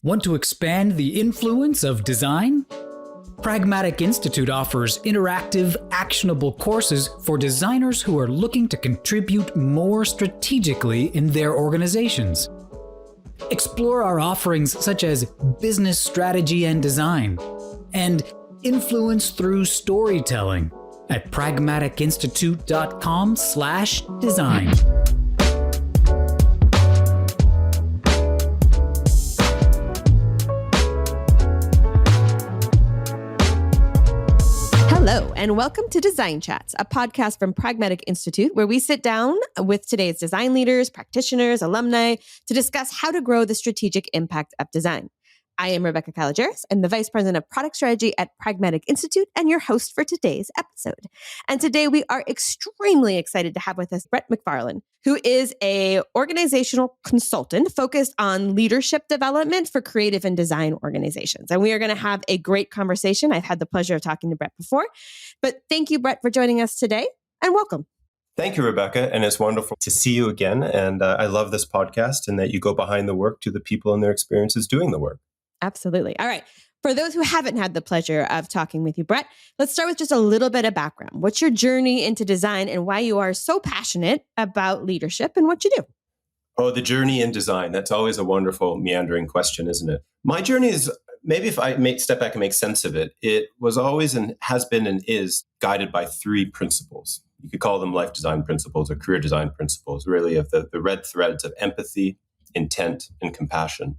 Want to expand the influence of design? Pragmatic Institute offers interactive, actionable courses for designers who are looking to contribute more strategically in their organizations. Explore our offerings such as business strategy and design, and influence through storytelling at pragmaticinstitute.com/design. Hello, and welcome to Design Chats, a podcast from Pragmatic Institute, where we sit down with today's design leaders, practitioners, alumni to discuss how to grow the strategic impact of design. I am Rebecca Kalogeris. I'm the Vice President of Product Strategy at Pragmatic Institute and your host for today's episode. And today we are extremely excited to have with us Brett Macfarlane, who is an organizational consultant focused on leadership development for creative and design organizations. And we are going to have a great conversation. I've had the pleasure of talking to Brett before, but thank you, Brett, for joining us today, and welcome. Thank you, Rebecca. And it's wonderful to see you again. And I love this podcast and that you go behind the work to the people and their experiences doing the work. Absolutely. All right. For those who haven't had the pleasure of talking with you, Brett, let's start with just a little bit of background. What's your journey into design and why you are so passionate about leadership and what you do? Oh, the journey in design. That's always a wonderful, meandering question, isn't it? My journey is, maybe if I step back and make sense of it, it was always and has been and is guided by three principles. You could call them life design principles or career design principles, really, of the red threads of empathy, intent, and compassion.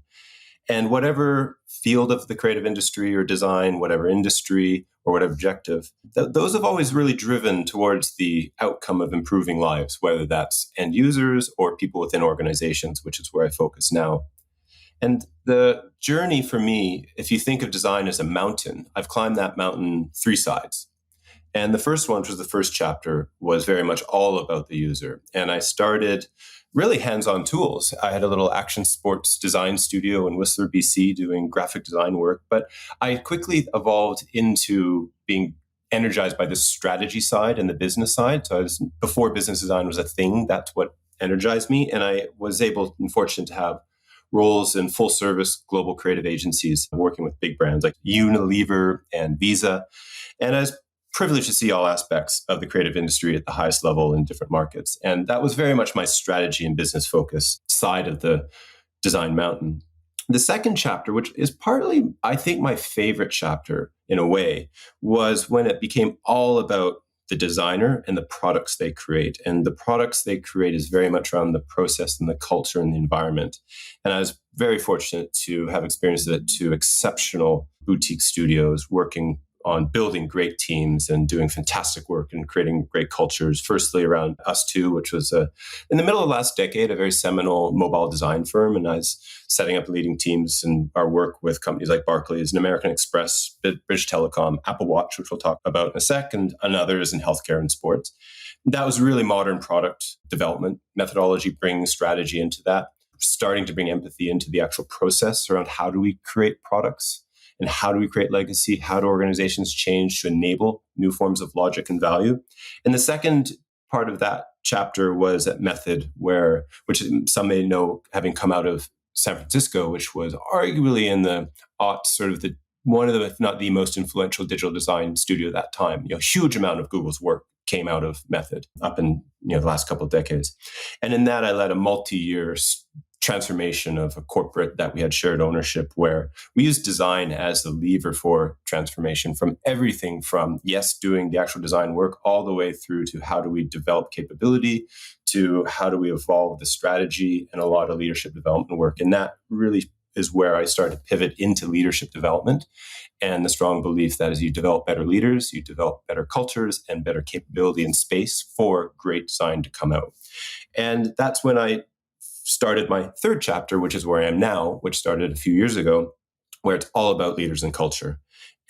And whatever field of the creative industry or design, whatever industry or whatever objective, those have always really driven towards the outcome of improving lives, whether that's end users or people within organizations, which is where I focus now. And the journey for me, if you think of design as a mountain, I've climbed that mountain three sides. And the first one, which was the first chapter, was very much all about the user. And I started really hands-on tools. I had a little action sports design studio in Whistler, BC, doing graphic design work. But I quickly evolved into being energized by the strategy side and the business side. So before business design was a thing, that's what energized me. And I was able and fortunate to have roles in full service global creative agencies, working with big brands like Unilever and Visa. And I was privileged to see all aspects of the creative industry at the highest level in different markets. And that was very much my strategy and business focus side of the design mountain. The second chapter, which is partly, I think, my favorite chapter in a way, was when it became all about the designer and the products they create. And the products they create is very much around the process and the culture and the environment. And I was very fortunate to have experienced it to exceptional boutique studios working on building great teams and doing fantastic work and creating great cultures. Firstly, around Us2, which was in the middle of last decade, a very seminal mobile design firm. And I was setting up leading teams in our work with companies like Barclays and American Express, British Telecom, Apple Watch, which we'll talk about in a sec, and others in healthcare and sports. That was really modern product development methodology, bringing strategy into that, starting to bring empathy into the actual process around how do we create products. And how do we create legacy? How do organizations change to enable new forms of logic and value? And the second part of that chapter was at Method, which some may know, having come out of San Francisco, which was arguably in the aughts, sort of one of the, if not the most influential digital design studio at that time. Huge amount of Google's work came out of Method up in the last couple of decades. And in that, I led a multi-year transformation of a corporate that we had shared ownership, where we used design as the lever for transformation, from everything from, yes, doing the actual design work, all the way through to how do we develop capability, to how do we evolve the strategy, and a lot of leadership development work. And that really is where I started to pivot into leadership development and the strong belief that as you develop better leaders, you develop better cultures and better capability and space for great design to come out. And that's when I started my third chapter, which is where I am now, which started a few years ago, where it's all about leaders and culture.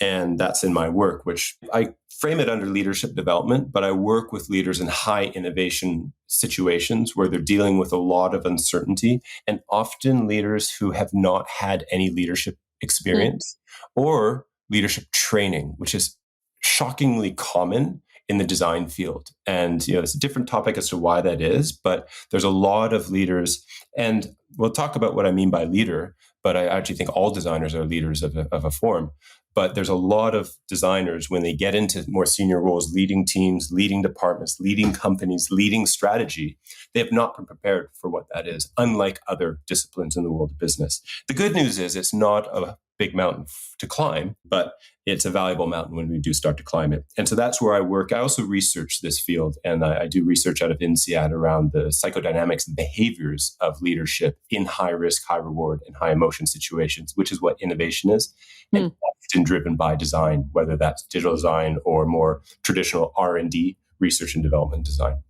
And that's in my work, which I frame it under leadership development, but I work with leaders in high innovation situations where they're dealing with a lot of uncertainty, and often leaders who have not had any leadership experience or leadership training, which is shockingly common in the design field. And, it's a different topic as to why that is, but there's a lot of leaders, and we'll talk about what I mean by leader, but I actually think all designers are leaders of a form. But there's a lot of designers, when they get into more senior roles, leading teams, leading departments, leading companies, leading strategy, they have not been prepared for what that is, unlike other disciplines in the world of business. The good news is it's not a big mountain to climb, but it's a valuable mountain when we do start to climb it. And so that's where I work. I also research this field, and I do research out of INSEAD around the psychodynamics and behaviors of leadership in high risk, high reward, and high emotion situations, which is what innovation is. And often driven by design, whether that's digital design or more traditional R&D, research and development design.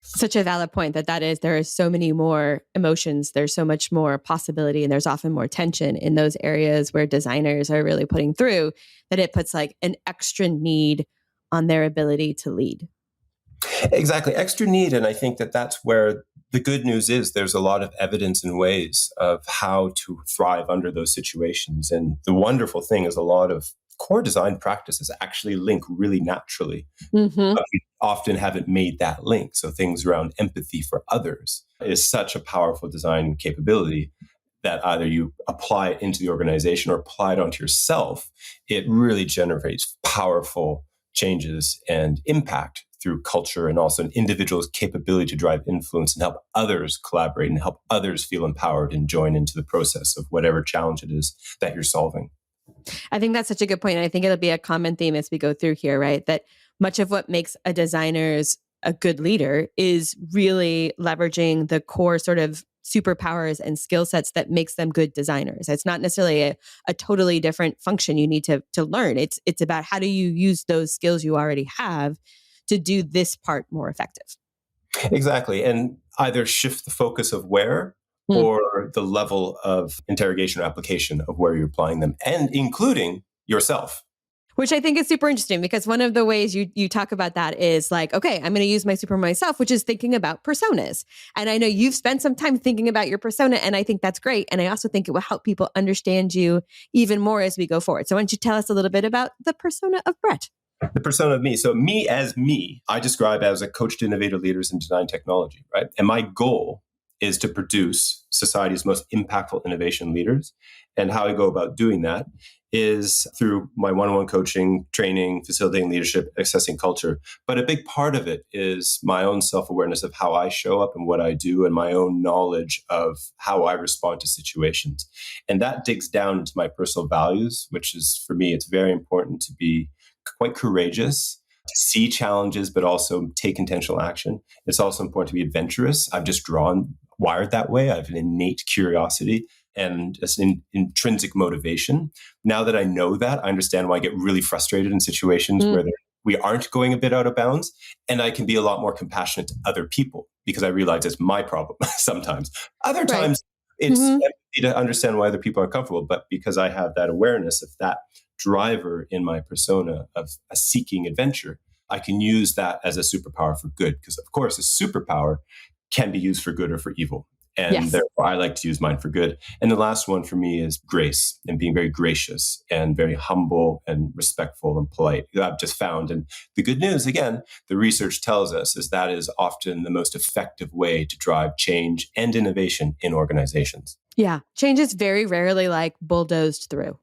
Such a valid point that is, there are so many more emotions, there's so much more possibility, and there's often more tension in those areas where designers are really putting through, that it puts like an extra need on their ability to lead. Exactly. Extra need. And I think that that's where the good news is there's a lot of evidence and ways of how to thrive under those situations. And the wonderful thing is a lot of core design practices actually link really naturally. But we often haven't made that link. So things around empathy for others is such a powerful design capability that either you apply it into the organization or apply it onto yourself. It really generates powerful changes and impact through culture, and also an individual's capability to drive influence and help others collaborate and help others feel empowered and join into the process of whatever challenge it is that you're solving. I think that's such a good point. And I think it'll be a common theme as we go through here, right? That much of what makes a designer's a good leader is really leveraging the core sort of superpowers and skill sets that makes them good designers. It's not necessarily a totally different function you need to learn. It's about how do you use those skills you already have to do this part more effective. Exactly. And either shift the focus of where or the level of interrogation or application of where you're applying them, and including yourself. Which I think is super interesting, because one of the ways you talk about that is like, okay, I'm going to use my super myself, which is thinking about personas. And I know you've spent some time thinking about your persona, and I think that's great. And I also think it will help people understand you even more as we go forward. So why don't you tell us a little bit about the persona of Brett? The persona of me. So me as me, I describe as a coach to innovative leaders in design technology, right? And my goal is to produce society's most impactful innovation leaders. And how I go about doing that is through my one-on-one coaching, training, facilitating leadership, assessing culture. But a big part of it is my own self-awareness of how I show up and what I do, and my own knowledge of how I respond to situations. And that digs down into my personal values, which is, for me, it's very important to be quite courageous, to see challenges, but also take intentional action. It's also important to be adventurous. I'm just wired that way. I have an innate curiosity and an intrinsic motivation. Now that I know that, I understand why I get really frustrated in situations where we aren't going a bit out of bounds. And I can be a lot more compassionate to other people because I realize it's my problem sometimes. Other times, it's empathy to understand why other people are comfortable. But because I have that awareness of that driver in my persona of a seeking adventure, I can use that as a superpower for good. Because, of course, a superpower can be used for good or for evil. And therefore, I like to use mine for good. And the last one for me is grace, and being very gracious and very humble and respectful and polite. I've just found, and the good news, again, the research tells us, is that is often the most effective way to drive change and innovation in organizations. Yeah. Change is very rarely like bulldozed through,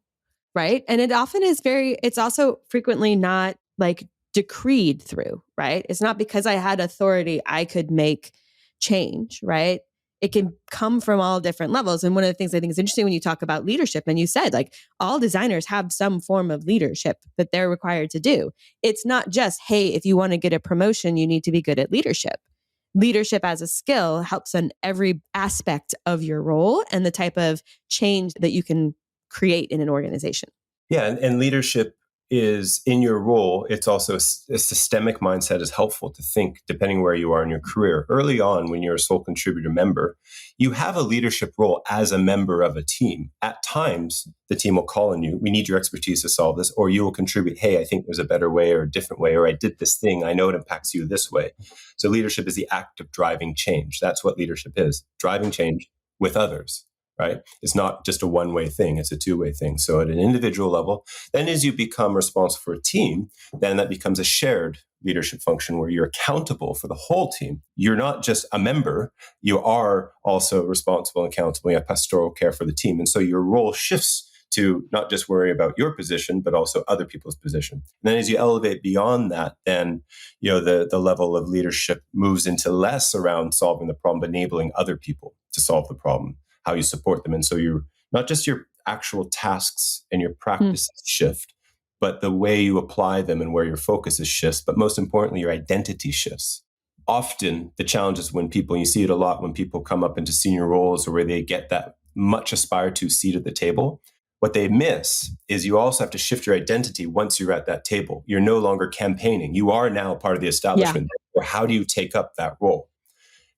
right? And it often is it's also frequently not like decreed through, right? It's not because I had authority, I could make change, right? It can come from all different levels. And one of the things I think is interesting when you talk about leadership, and you said like all designers have some form of leadership that they're required to do. It's not just, hey, if you want to get a promotion, you need to be good at leadership. Leadership as a skill helps on every aspect of your role and the type of change that you can create in an organization. Yeah, and leadership is in your role. It's also a systemic mindset is helpful to think, depending where you are in your career. Early on, when you're a sole contributor member, you have a leadership role as a member of a team. At times, the team will call on you, we need your expertise to solve this, or you will contribute, hey, I think there's a better way or a different way, or I did this thing, I know it impacts you this way. So leadership is the act of driving change. That's what leadership is, driving change with others. Right? It's not just a one-way thing, it's a two-way thing. So at an individual level, then as you become responsible for a team, then that becomes a shared leadership function where you're accountable for the whole team. You're not just a member, you are also responsible and accountable. You have pastoral care for the team. And so your role shifts to not just worry about your position, but also other people's position. And then as you elevate beyond that, then the level of leadership moves into less around solving the problem, but enabling other people to solve the problem, how you support them. And so you're not just your actual tasks and your practices shift, but the way you apply them and where your focus is shifts. But most importantly, your identity shifts. Often the challenge is when people, you see it a lot when people come up into senior roles or where they get that much aspired to seat at the table. What they miss is you also have to shift your identity once you're at that table. You're no longer campaigning. You are now part of the establishment. Yeah. How do you take up that role?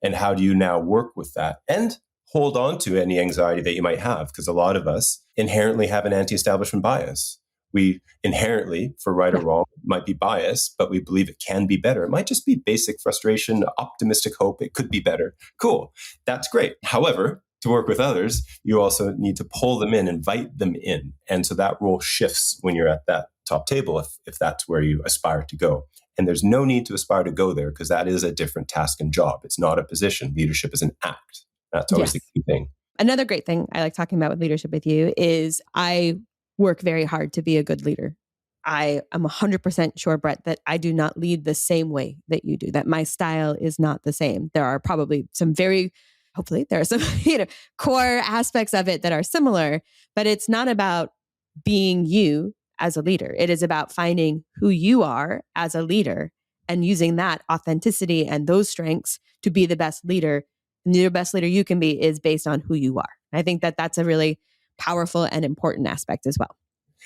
And how do you now work with that? And hold on to any anxiety that you might have, because a lot of us inherently have an anti-establishment bias. We inherently, for right or wrong, might be biased, but we believe it can be better. It might just be basic frustration, optimistic hope. It could be better. Cool. That's great. However, to work with others, you also need to pull them in, invite them in. And so that role shifts when you're at that top table, if that's where you aspire to go. And there's no need to aspire to go there because that is a different task and job. It's not a position. Leadership is an act. That's always the key thing. Another great thing I like talking about with leadership with you is I work very hard to be a good leader. I am 100% sure, Brett, that I do not lead the same way that you do, that my style is not the same. There are probably hopefully there are some core aspects of it that are similar, but it's not about being you as a leader. It is about finding who you are as a leader and using that authenticity and those strengths to be the best leader. And the best leader you can be is based on who you are. I think that that's a really powerful and important aspect as well.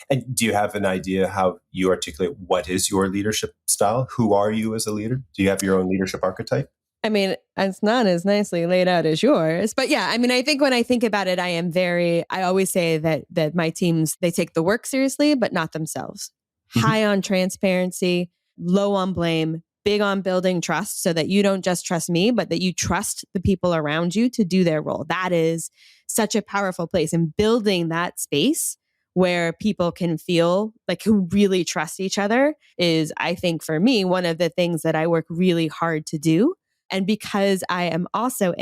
And do you have an idea how you articulate what is your leadership style? Who are you as a leader? Do you have your own leadership archetype? I mean, it's not as nicely laid out as yours, but yeah, I mean, I think when I think about it, I always say that my teams, they take the work seriously, but not themselves. High on transparency, low on blame, big on building trust so that you don't just trust me, but that you trust the people around you to do their role. That is such a powerful place, and building that space where people can feel like who really trust each other is, I think for me, one of the things that I work really hard to do. And because I am also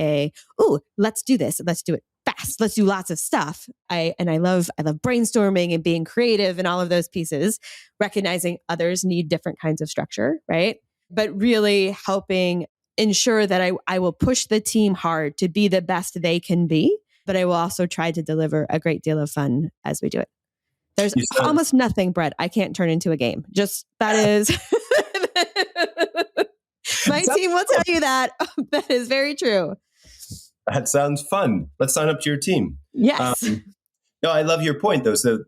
let's do this. Let's do it fast. Let's do lots of stuff. I love brainstorming and being creative and all of those pieces, recognizing others need different kinds of structure, right? But really helping ensure that I will push the team hard to be the best they can be, but I will also try to deliver a great deal of fun as we do it. There's almost nothing, Brett, I can't turn into a game. Just that is... My team will tell you that. That is very true. That sounds fun. Let's sign up to your team. Yes. No, I love your point though. So,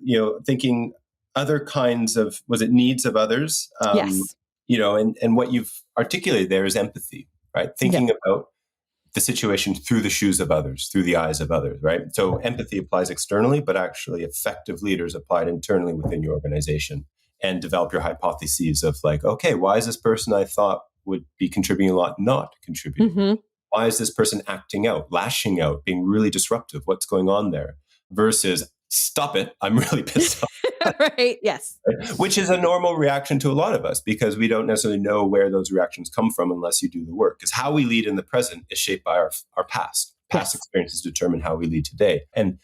thinking other kinds of, was it needs of others? Yes. And what you've articulated there is empathy, right? Thinking about the situation through the shoes of others, through the eyes of others, right? So empathy applies externally, but actually effective leaders apply it internally within your organization and develop your hypotheses of like, okay, why is this person I thought would be contributing a lot not contributing? Mm-hmm. Why is this person acting out, lashing out, being really disruptive? What's going on there? Versus, stop it, I'm really pissed off. Right, yes. Which is a normal reaction to a lot of us because we don't necessarily know where those reactions come from unless you do the work. Because how we lead in the present is shaped by our past. Past experiences determine how we lead today. And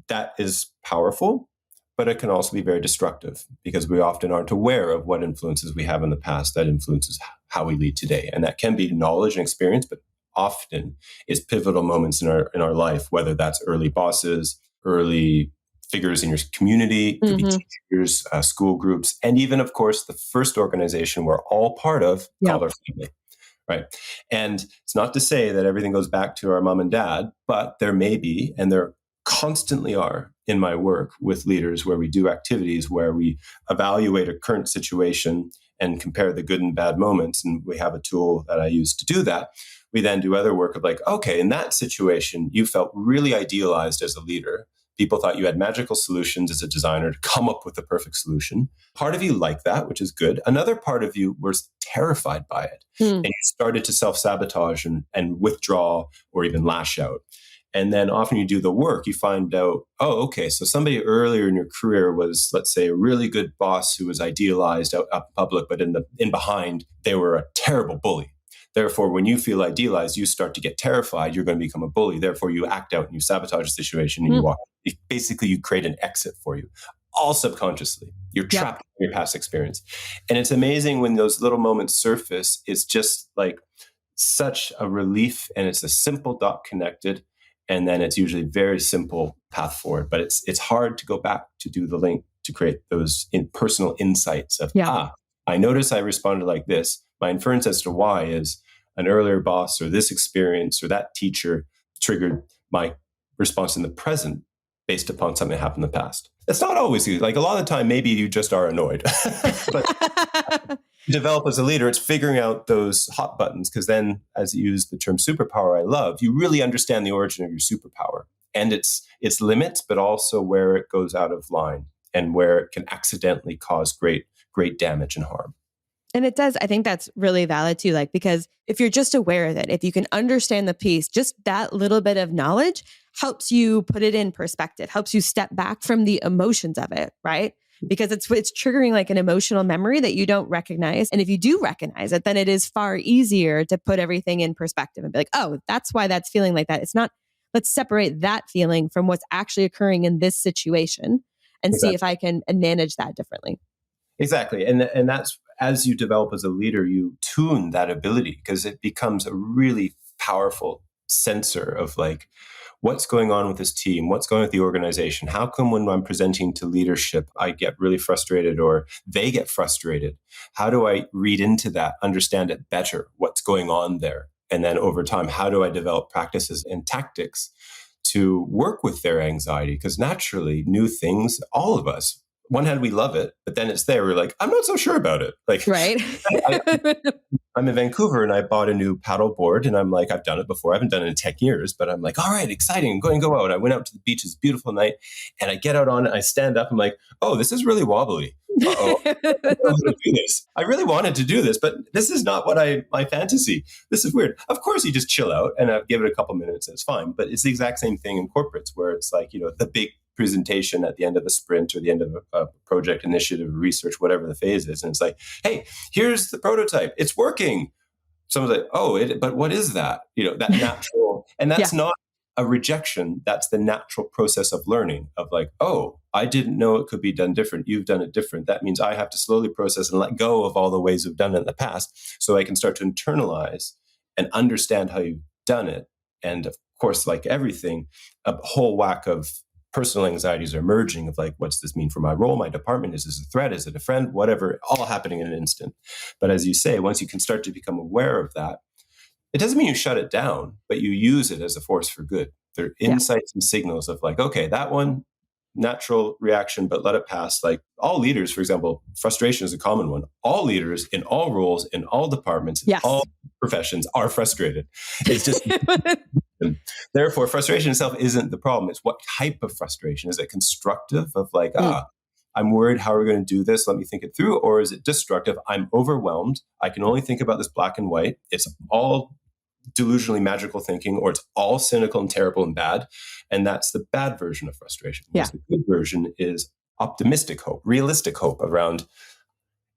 that is powerful, but it can also be very destructive because we often aren't aware of what influences we have in the past that influences how we lead today. And that can be knowledge and experience, but often is pivotal moments in our life, whether that's early bosses, early figures in your community, could be teachers, school groups, and even, of course, the first organization we're all part of called our family. Right. And it's not to say that everything goes back to our mom and dad, but there may be, and there constantly are in my work with leaders where we do activities where we evaluate a current situation and compare the good and bad moments. And we have a tool that I use to do that. We then do other work of like, okay, in that situation, you felt really idealized as a leader. People thought you had magical solutions as a designer to come up with the perfect solution. Part of you liked that, which is good. Another part of you was terrified by it. And you started to self-sabotage and withdraw or even lash out. And then often you do the work, you find out, oh, okay, so somebody earlier in your career was, let's say, a really good boss who was idealized out in public, but in behind, they were a terrible bully. Therefore, when you feel idealized, you start to get terrified. You're going to become a bully. Therefore, you act out and you sabotage the situation and you walk. Basically, you create an exit for you, all subconsciously. You're trapped in your past experience. And it's amazing when those little moments surface. It's just like such a relief, and it's a simple dot connected. And then it's usually very simple path forward. But it's hard to go back to do the link to create those personal insights of, I notice I responded like this. My inference as to why is an earlier boss or this experience or that teacher triggered my response in the present based upon something that happened in the past. It's not always good. Like a lot of the time, maybe you just are annoyed. But you develop as a leader, it's figuring out those hot buttons, because then, as you use the term superpower I love, you really understand the origin of your superpower and its limits, but also where it goes out of line and where it can accidentally cause great damage and harm. And it does. I think that's really valid too. Like, because if you're just aware of it, if you can understand the piece, just that little bit of knowledge helps you put it in perspective, helps you step back from the emotions of it, right? Because it's triggering like an emotional memory that you don't recognize. And if you do recognize it, then it is far easier to put everything in perspective and be like, oh, that's why that's feeling like that. It's not, let's separate that feeling from what's actually occurring in this situation and see if I can manage that differently. Exactly. And that's, as you develop as a leader, you tune that ability, because it becomes a really powerful sensor of like, what's going on with this team? What's going on with the organization? How come when I'm presenting to leadership, I get really frustrated or they get frustrated? How do I read into that, understand it better? What's going on there? And then over time, how do I develop practices and tactics to work with their anxiety? Because naturally, new things, all of us, one hand, we love it, but then it's there. We're like, I'm not so sure about it. Like, right. I'm in Vancouver and I bought a new paddle board and I'm like, I've done it before. I haven't done it in 10 years, but I'm like, all right, exciting. I'm going to go out. I went out to the beach. It's a beautiful night. And I get out on it. I stand up. I'm like, oh, this is really wobbly. Uh-oh. I don't know how to do this. I really wanted to do this, but this is not what my fantasy. This is weird. Of course, you just chill out and give it a couple minutes and it's fine. But it's the exact same thing in corporates where it's like, the big presentation at the end of a sprint or the end of a project, initiative, research, whatever the phase is. And it's like, hey, here's the prototype. It's working. Someone's like, oh, but what is that? That natural, and that's not a rejection. That's the natural process of learning of like, oh, I didn't know it could be done different. You've done it different. That means I have to slowly process and let go of all the ways we've done it in the past so I can start to internalize and understand how you've done it. And of course, like everything, a whole whack of personal anxieties are emerging of like, what's this mean for my role, my department? Is this a threat? Is it a friend? Whatever, all happening in an instant. But as you say, once you can start to become aware of that, it doesn't mean you shut it down, but you use it as a force for good. There are insights and signals of like, okay, that one, natural reaction, but let it pass. Like all leaders, for example, frustration is a common one. All leaders in all roles, in all departments, in all professions are frustrated. It's just... Therefore, frustration itself isn't the problem. It's what type of frustration. Is it constructive of like, I'm worried, how are we going to do this? Let me think it through. Or is it destructive? I'm overwhelmed. I can only think about this black and white. It's all delusionally magical thinking, or it's all cynical and terrible and bad. And that's the bad version of frustration. Whereas the good version is optimistic hope, realistic hope around,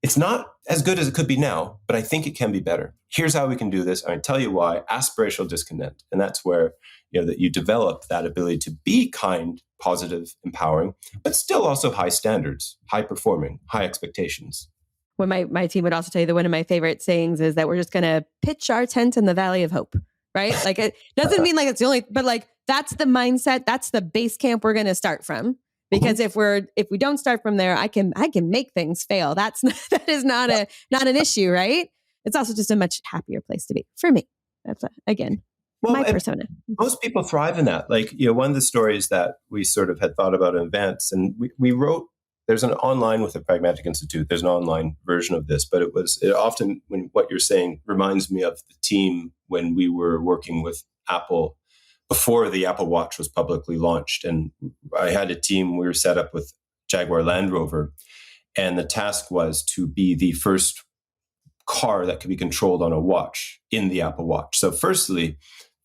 it's not as good as it could be now, but I think it can be better. Here's how we can do this. I tell you why. Aspirational discontent. And that's where, that you develop that ability to be kind, positive, empowering, but still also high standards, high performing, high expectations. When my team would also tell you that one of my favorite sayings is that we're just going to pitch our tent in the Valley of Hope, right? Like it doesn't mean like it's the only, but like that's the mindset. That's the base camp we're going to start from. Because if we don't start from there, I can make things fail. That is not an issue, right? It's also just a much happier place to be for me. That's my persona. Most people thrive in that. Like, one of the stories that we sort of had thought about in advance, and we wrote, there's an online with the Pragmatic Institute, there's an online version of this, but it often, when what you're saying reminds me of the team when we were working with Apple before the Apple Watch was publicly launched. And I had a team, we were set up with Jaguar Land Rover, and the task was to be the first car that could be controlled on a watch in the Apple Watch. So firstly,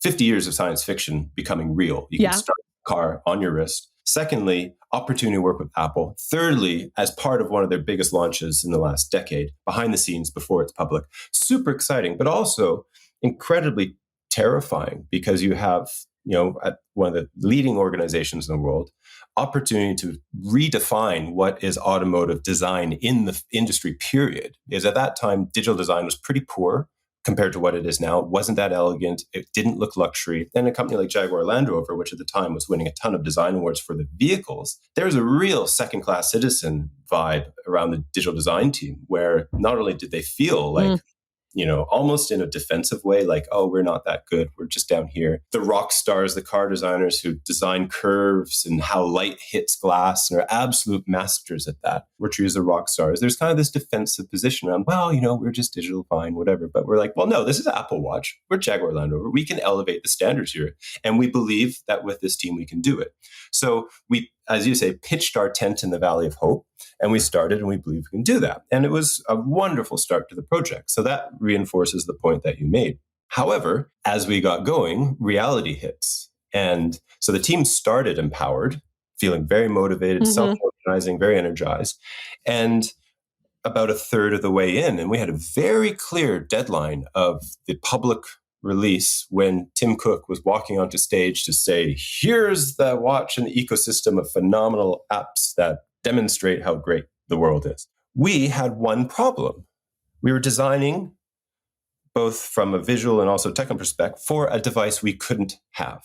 50 years of science fiction becoming real. You can start a car on your wrist. Secondly, opportunity to work with Apple. Thirdly, as part of one of their biggest launches in the last decade, behind the scenes before it's public. Super exciting, but also incredibly terrifying because you have, at one of the leading organizations in the world, opportunity to redefine what is automotive design in the industry, period. Because at that time, digital design was pretty poor compared to what it is now. It wasn't that elegant. It didn't look luxury. Then a company like Jaguar Land Rover, which at the time was winning a ton of design awards for the vehicles, there's a real second-class citizen vibe around the digital design team, where not only did they feel like, almost in a defensive way, like, oh, we're not that good. We're just down here. The rock stars, the car designers who design curves and how light hits glass and are absolute masters at that, we're treated as the rock stars. There's kind of this defensive position around, well, we're just digital, fine, whatever. But we're like, well, no, this is Apple Watch. We're Jaguar Land Rover. We can elevate the standards here. And we believe that with this team, we can do it. So we, as you say, pitched our tent in the Valley of Hope, and we started, and we believe we can do that. And it was a wonderful start to the project. So that reinforces the point that you made. However, as we got going, reality hits. And so the team started empowered, feeling very motivated, self-organizing, very energized. And about a third of the way in, and we had a very clear deadline of the public release when Tim Cook was walking onto stage to say, here's the watch and the ecosystem of phenomenal apps that demonstrate how great the world is. We had one problem. We were designing, both from a visual and also technical perspective, for a device we couldn't have.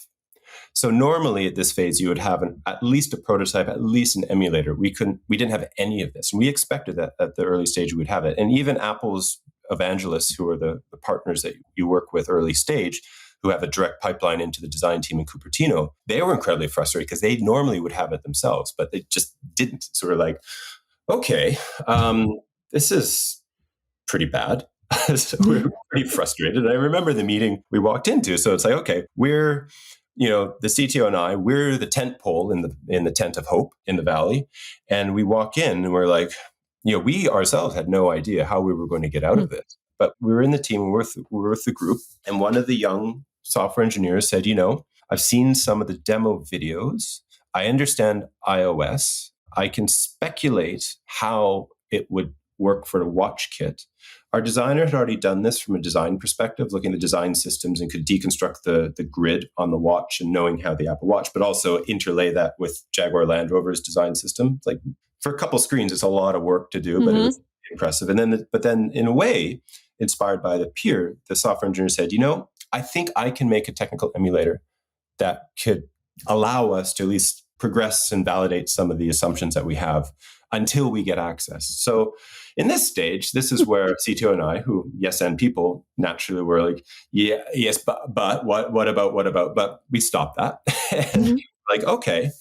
So normally at this phase, you would have at least a prototype, at least an emulator. We didn't have any of this. And we expected that at the early stage we would have it. And even Apple's evangelists, who are the partners that you work with early stage, who have a direct pipeline into the design team in Cupertino, they were incredibly frustrated because they normally would have it themselves, but they just didn't. So we're like, okay, this is pretty bad. So we were pretty frustrated. And I remember the meeting we walked into. So it's like, okay, we're, the CTO and I, we're the tent pole in the tent of hope in the valley. And we walk in and we're like, we ourselves had no idea how we were going to get out of this. But we were in the team, we were with the group. And one of the young software engineers said, I've seen some of the demo videos. I understand iOS. I can speculate how it would work for a watch kit. Our designer had already done this from a design perspective, looking at the design systems and could deconstruct the grid on the watch and knowing how the Apple Watch, but also interlay that with Jaguar Land Rover's design system. Like for a couple screens, it's a lot of work to do, but it was impressive. And then in a way, inspired by the peer, the software engineer said, I think I can make a technical emulator that could allow us to at least progress and validate some of the assumptions that we have until we get access. So in this stage, this is where CTO and I, who yes and people, naturally were like, yes, but what about? But we stopped that. And like, okay,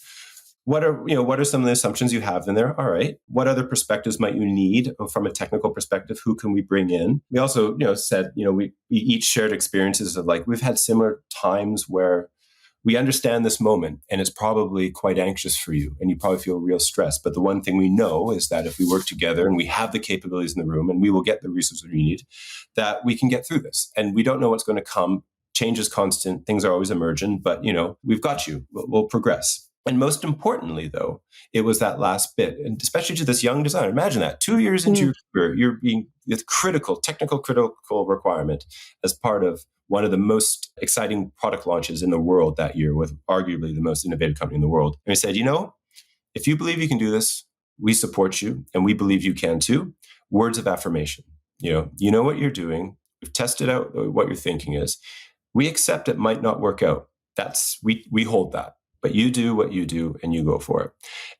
what are some of the assumptions you have in there? All right, what other perspectives might you need from a technical perspective? Who can we bring in? We also, said, we each shared experiences of like, we've had similar times where we understand this moment and it's probably quite anxious for you and you probably feel real stress. But the one thing we know is that if we work together and we have the capabilities in the room and we will get the resources we need, that we can get through this. And we don't know what's going to come. Change is constant. Things are always emergent, but we've got you. We'll progress. And most importantly, though, it was that last bit, and especially to this young designer. Imagine that 2 years into your career, you're being with technical critical requirement as part of one of the most exciting product launches in the world that year, with arguably the most innovative company in the world. And he said, if you believe you can do this, we support you, and we believe you can too. Words of affirmation. You know what you're doing. We've tested out what your thinking is. We accept it might not work out. We hold that. But you do what you do and you go for it.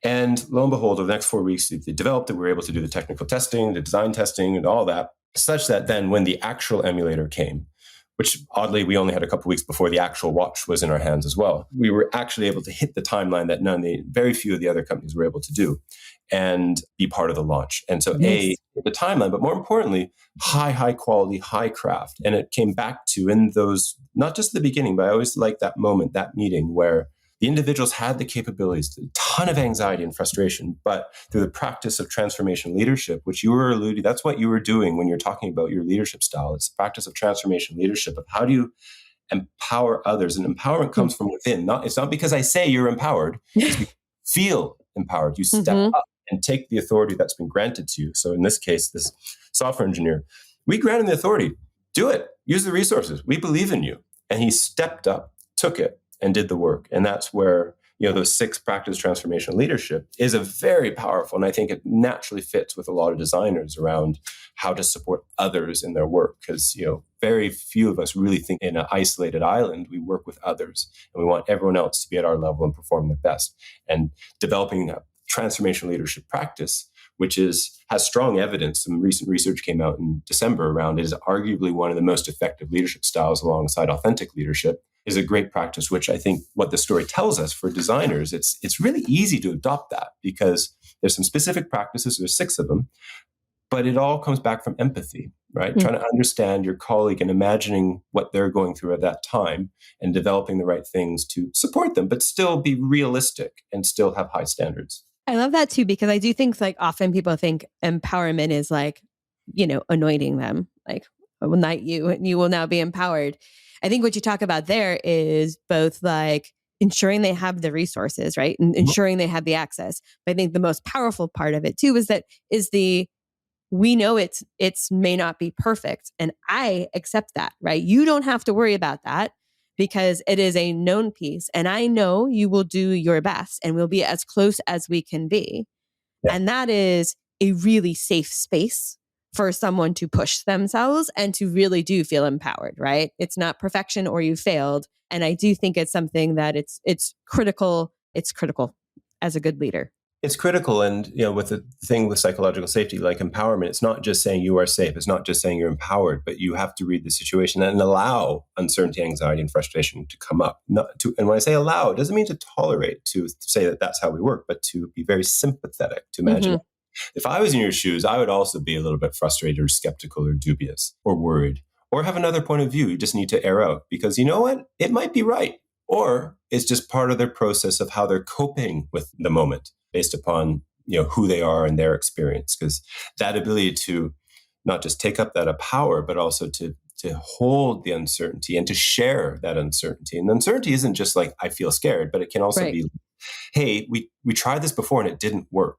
And lo and behold, over the next 4 weeks, they developed it. We were able to do the technical testing, the design testing, and all that, such that then when the actual emulator came, which oddly, we only had a couple of weeks before the actual watch was in our hands as well, we were actually able to hit the timeline that very few of the other companies were able to do and be part of the launch. And so the timeline, but more importantly, high quality, high craft. And it came back to in those, not just the beginning, but I always like that moment, that meeting where the individuals had the capabilities, a ton of anxiety and frustration, but through the practice of transformation leadership, which you were alluding, that's what you were doing when you're talking about your leadership style. It's the practice of transformation leadership, of how do you empower others. And empowerment comes from within. It's not because I say you're empowered. It's because you feel empowered. You step up and take the authority that's been granted to you. So in this case, this software engineer, we granted him the authority. Do it. Use the resources. We believe in you. And he stepped up, took it, and did the work. And that's where, those 6 practice transformational leadership is a very powerful, and I think it naturally fits with a lot of designers around how to support others in their work. Because, very few of us really think in an isolated island. We work with others, and we want everyone else to be at our level and perform their best. And developing a transformational leadership practice, which has strong evidence. Some recent research came out in December around it, is arguably one of the most effective leadership styles alongside authentic leadership, is a great practice, which I think what the story tells us for designers, it's really easy to adopt that because there's some specific practices, there's 6 of them, but it all comes back from empathy, right? Trying to understand your colleague and imagining what they're going through at that time and developing the right things to support them, but still be realistic and still have high standards. I love that too, because I do think often people think empowerment is anointing them, I will knight you and you will now be empowered. I think what you talk about there is both ensuring they have the resources, right? And ensuring they have the access. But I think the most powerful part of it too is we know it's may not be perfect. And I accept that, right? You don't have to worry about that because it is a known piece. And I know you will do your best and we'll be as close as we can be. Yeah. And that is a really safe space for someone to push themselves and to really do feel empowered, right? It's not perfection or you failed. And I do think it's something that it's critical. It's critical as a good leader. It's critical. And, with the thing with psychological safety, like empowerment, it's not just saying you are safe. It's not just saying you're empowered, but you have to read the situation and allow uncertainty, anxiety, and frustration to come up. And when I say allow, it doesn't mean to tolerate, to say that that's how we work, but to be very sympathetic, to imagine. If I was in your shoes, I would also be a little bit frustrated or skeptical or dubious or worried or have another point of view. You just need to air out because you know what? It might be right. Or it's just part of their process of how they're coping with the moment based upon, who they are and their experience. Because that ability to not just take up that power, but also to hold the uncertainty and to share that uncertainty. And the uncertainty isn't just I feel scared, but it can also be, hey, we tried this before and it didn't work.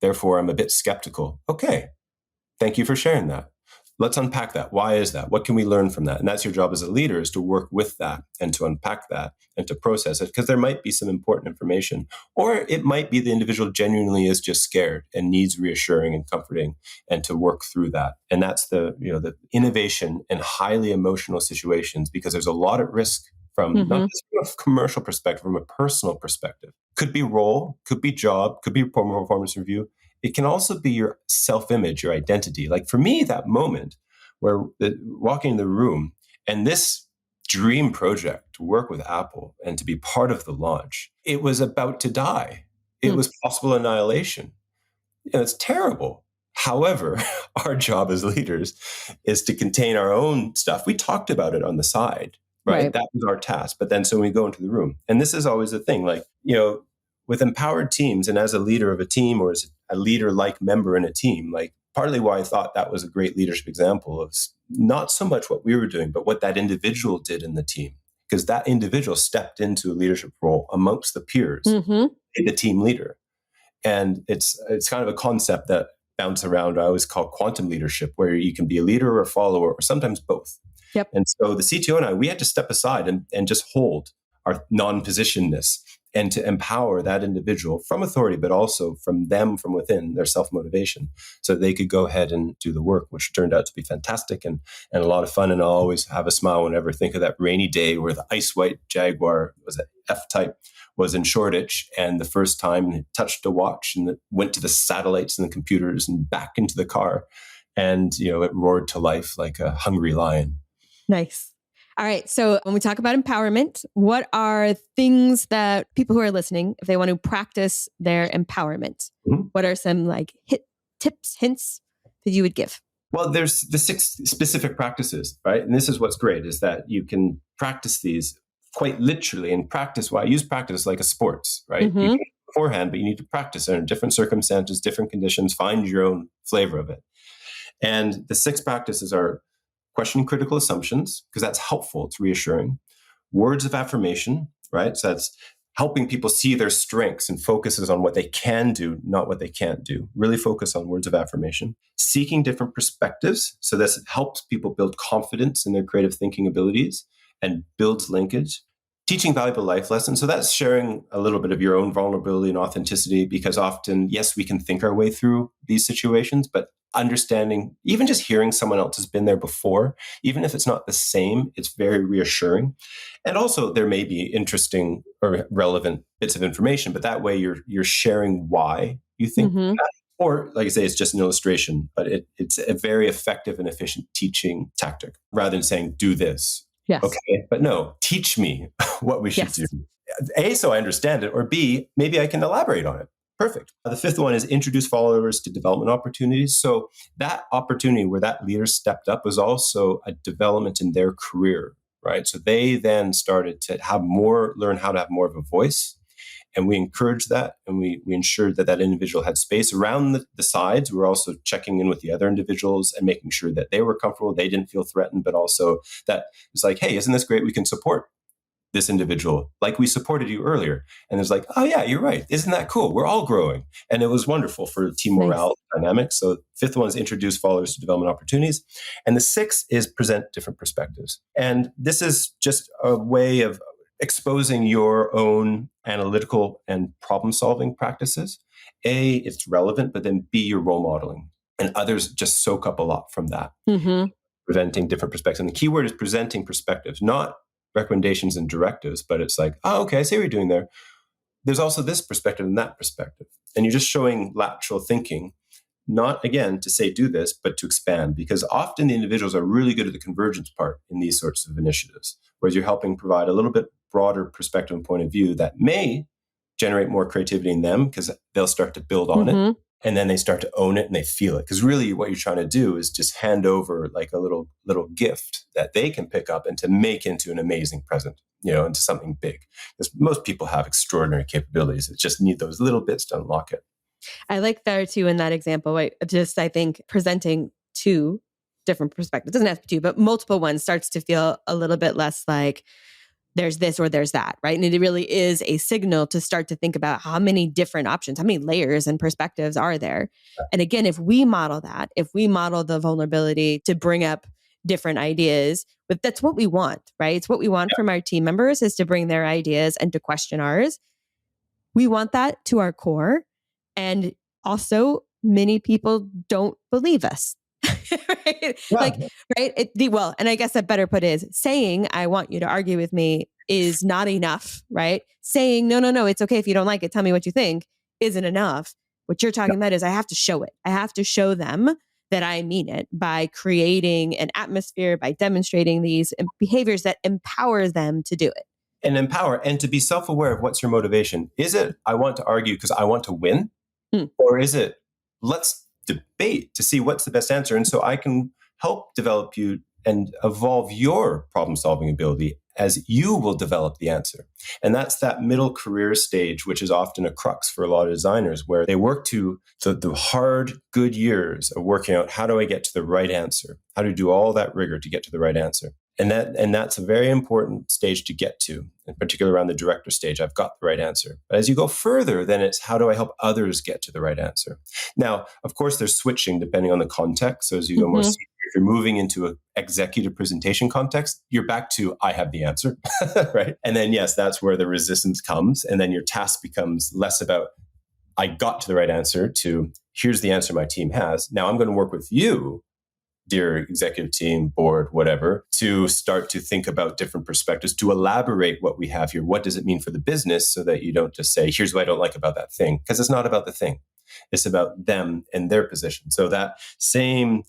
Therefore, I'm a bit skeptical. Okay, thank you for sharing that. Let's unpack that. Why is that? What can we learn from that? And that's your job as a leader, is to work with that and to unpack that and to process it, because there might be some important information. Or it might be the individual genuinely is just scared and needs reassuring and comforting, and to work through that. And that's the innovation in highly emotional situations, because there's a lot at risk from not just from a commercial perspective, from a personal perspective. Could be role, could be job, could be performance review. It can also be your self-image, your identity. For me, that moment where walking in the room and this dream project to work with Apple and to be part of the launch, it was about to die. It was possible annihilation. It's terrible. However, our job as leaders is to contain our own stuff. We talked about it on the side, right? That was our task. But then so we go into the room. And this is always the thing, with empowered teams and as a leader of a team or as a leader-like member in a team, partly why I thought that was a great leadership example of not so much what we were doing, but what that individual did in the team. Because that individual stepped into a leadership role amongst the peers, the team leader. And it's kind of a concept that bounce around. I always call quantum leadership, where you can be a leader or a follower, or sometimes both. Yep. And so the CTO and I, we had to step aside and just hold our non-positionedness and to empower that individual from authority, but also from them, from within, their self-motivation, so they could go ahead and do the work, which turned out to be fantastic and a lot of fun. And I'll always have a smile whenever I think of that rainy day where the ice white Jaguar, was it F-Type, was in Shoreditch, and the first time it touched a watch and it went to the satellites and the computers and back into the car. And, it roared to life like a hungry lion. Nice. All right. So when we talk about empowerment, what are things that people who are listening, if they want to practice their empowerment, what are some tips, hints that you would give? Well, there's the 6 specific practices, right? And this is what's great, is that you can practice these quite literally. And practice, I use practice like a sports, right? You can beforehand, but you need to practice it in different circumstances, different conditions, find your own flavor of it. And the 6 practices are question critical assumptions, because that's helpful, it's reassuring. words of affirmation, right? So that's helping people see their strengths and focuses on what they can do, not what they can't do. Really focus on words of affirmation. Seeking different perspectives. So this helps people build confidence in their creative thinking abilities and builds linkage. Teaching valuable life lessons. So that's sharing a little bit of your own vulnerability and authenticity, because often, yes, we can think our way through these situations, but understanding, even just hearing someone else has been there before, even if it's not the same, it's very reassuring. And also there may be interesting or relevant bits of information, but that way you're sharing why you think that. Or like I say, it's just an illustration, but it's a very effective and efficient teaching tactic rather than saying, do this. Yes. Okay, but no, teach me what we should do. A, so I understand it, or B, maybe I can elaborate on it. Perfect. The fifth one is introduce followers to development opportunities. So that opportunity where that leader stepped up was also a development in their career, right? So they then started to learn how to have more of a voice. And we encouraged that, and we ensured that that individual had space around the sides. We were also checking in with the other individuals and making sure that they were comfortable, they didn't feel threatened, but also that it's like, hey, isn't this great? We can support this individual like we supported you earlier. And it's like, oh yeah, you're right. Isn't that cool? We're all growing. And it was wonderful for team morale dynamics. So fifth one is introduce followers to development opportunities. And the sixth is present different perspectives. And this is just a way of exposing your own analytical and problem-solving practices. A, it's relevant, but then B, you're role modeling. And others just soak up a lot from that. Presenting different perspectives. And the key word is presenting perspectives, not recommendations and directives, but it's like, oh, okay, I see what you're doing there. There's also this perspective and that perspective. And you're just showing lateral thinking, not, again, to say do this, but to expand, because often the individuals are really good at the convergence part in these sorts of initiatives, whereas you're helping provide a little bit broader perspective and point of view that may generate more creativity in them because they'll start to build on it, and then they start to own it and they feel it. Because really what you're trying to do is just hand over like a little gift that they can pick up and to make into an amazing present, into something big. Because most people have extraordinary capabilities. It just need those little bits to unlock it. I like there too in that example, I think presenting two different perspectives, doesn't have to be two, but multiple ones starts to feel a little bit less like there's this or there's that, right? And it really is a signal to start to think about how many different options, how many layers and perspectives are there. And again, if we model that, if we model the vulnerability to bring up different ideas, but that's what we want, right? It's what we want from our team members, is to bring their ideas and to question ours. We want that to our core. And also, many people don't believe us. Right? Yeah. And I guess a better put is saying, I want you to argue with me is not enough, right? Saying, no, it's okay if you don't like it, tell me what you think, isn't enough. What you're talking about is I have to show it. I have to show them that I mean it by creating an atmosphere, by demonstrating these behaviors that empower them to do it. And empower, and to be self-aware of what's your motivation. Is it, I want to argue because I want to win? Or is it, let's debate to see what's the best answer? And so I can help develop you and evolve your problem-solving ability as you will develop the answer. And that's that middle career stage, which is often a crux for a lot of designers, where they work to the hard, good years of working out, how do I get to the right answer? How do I do all that rigor to get to the right answer? And that's a very important stage to get to, in particular around the director stage. I've got the right answer. But as you go further, then it's how do I help others get to the right answer? Now, of course, there's switching depending on the context. So as you go more senior, if you're moving into an executive presentation context, you're back to I have the answer, right? And then, yes, that's where the resistance comes. And then your task becomes less about I got to the right answer to here's the answer my team has. Now I'm going to work with you, dear executive team, board, whatever, to start to think about different perspectives, to elaborate what we have here. What does it mean for the business, so that you don't just say, here's what I don't like about that thing, because it's not about the thing. It's about them and their position. So that same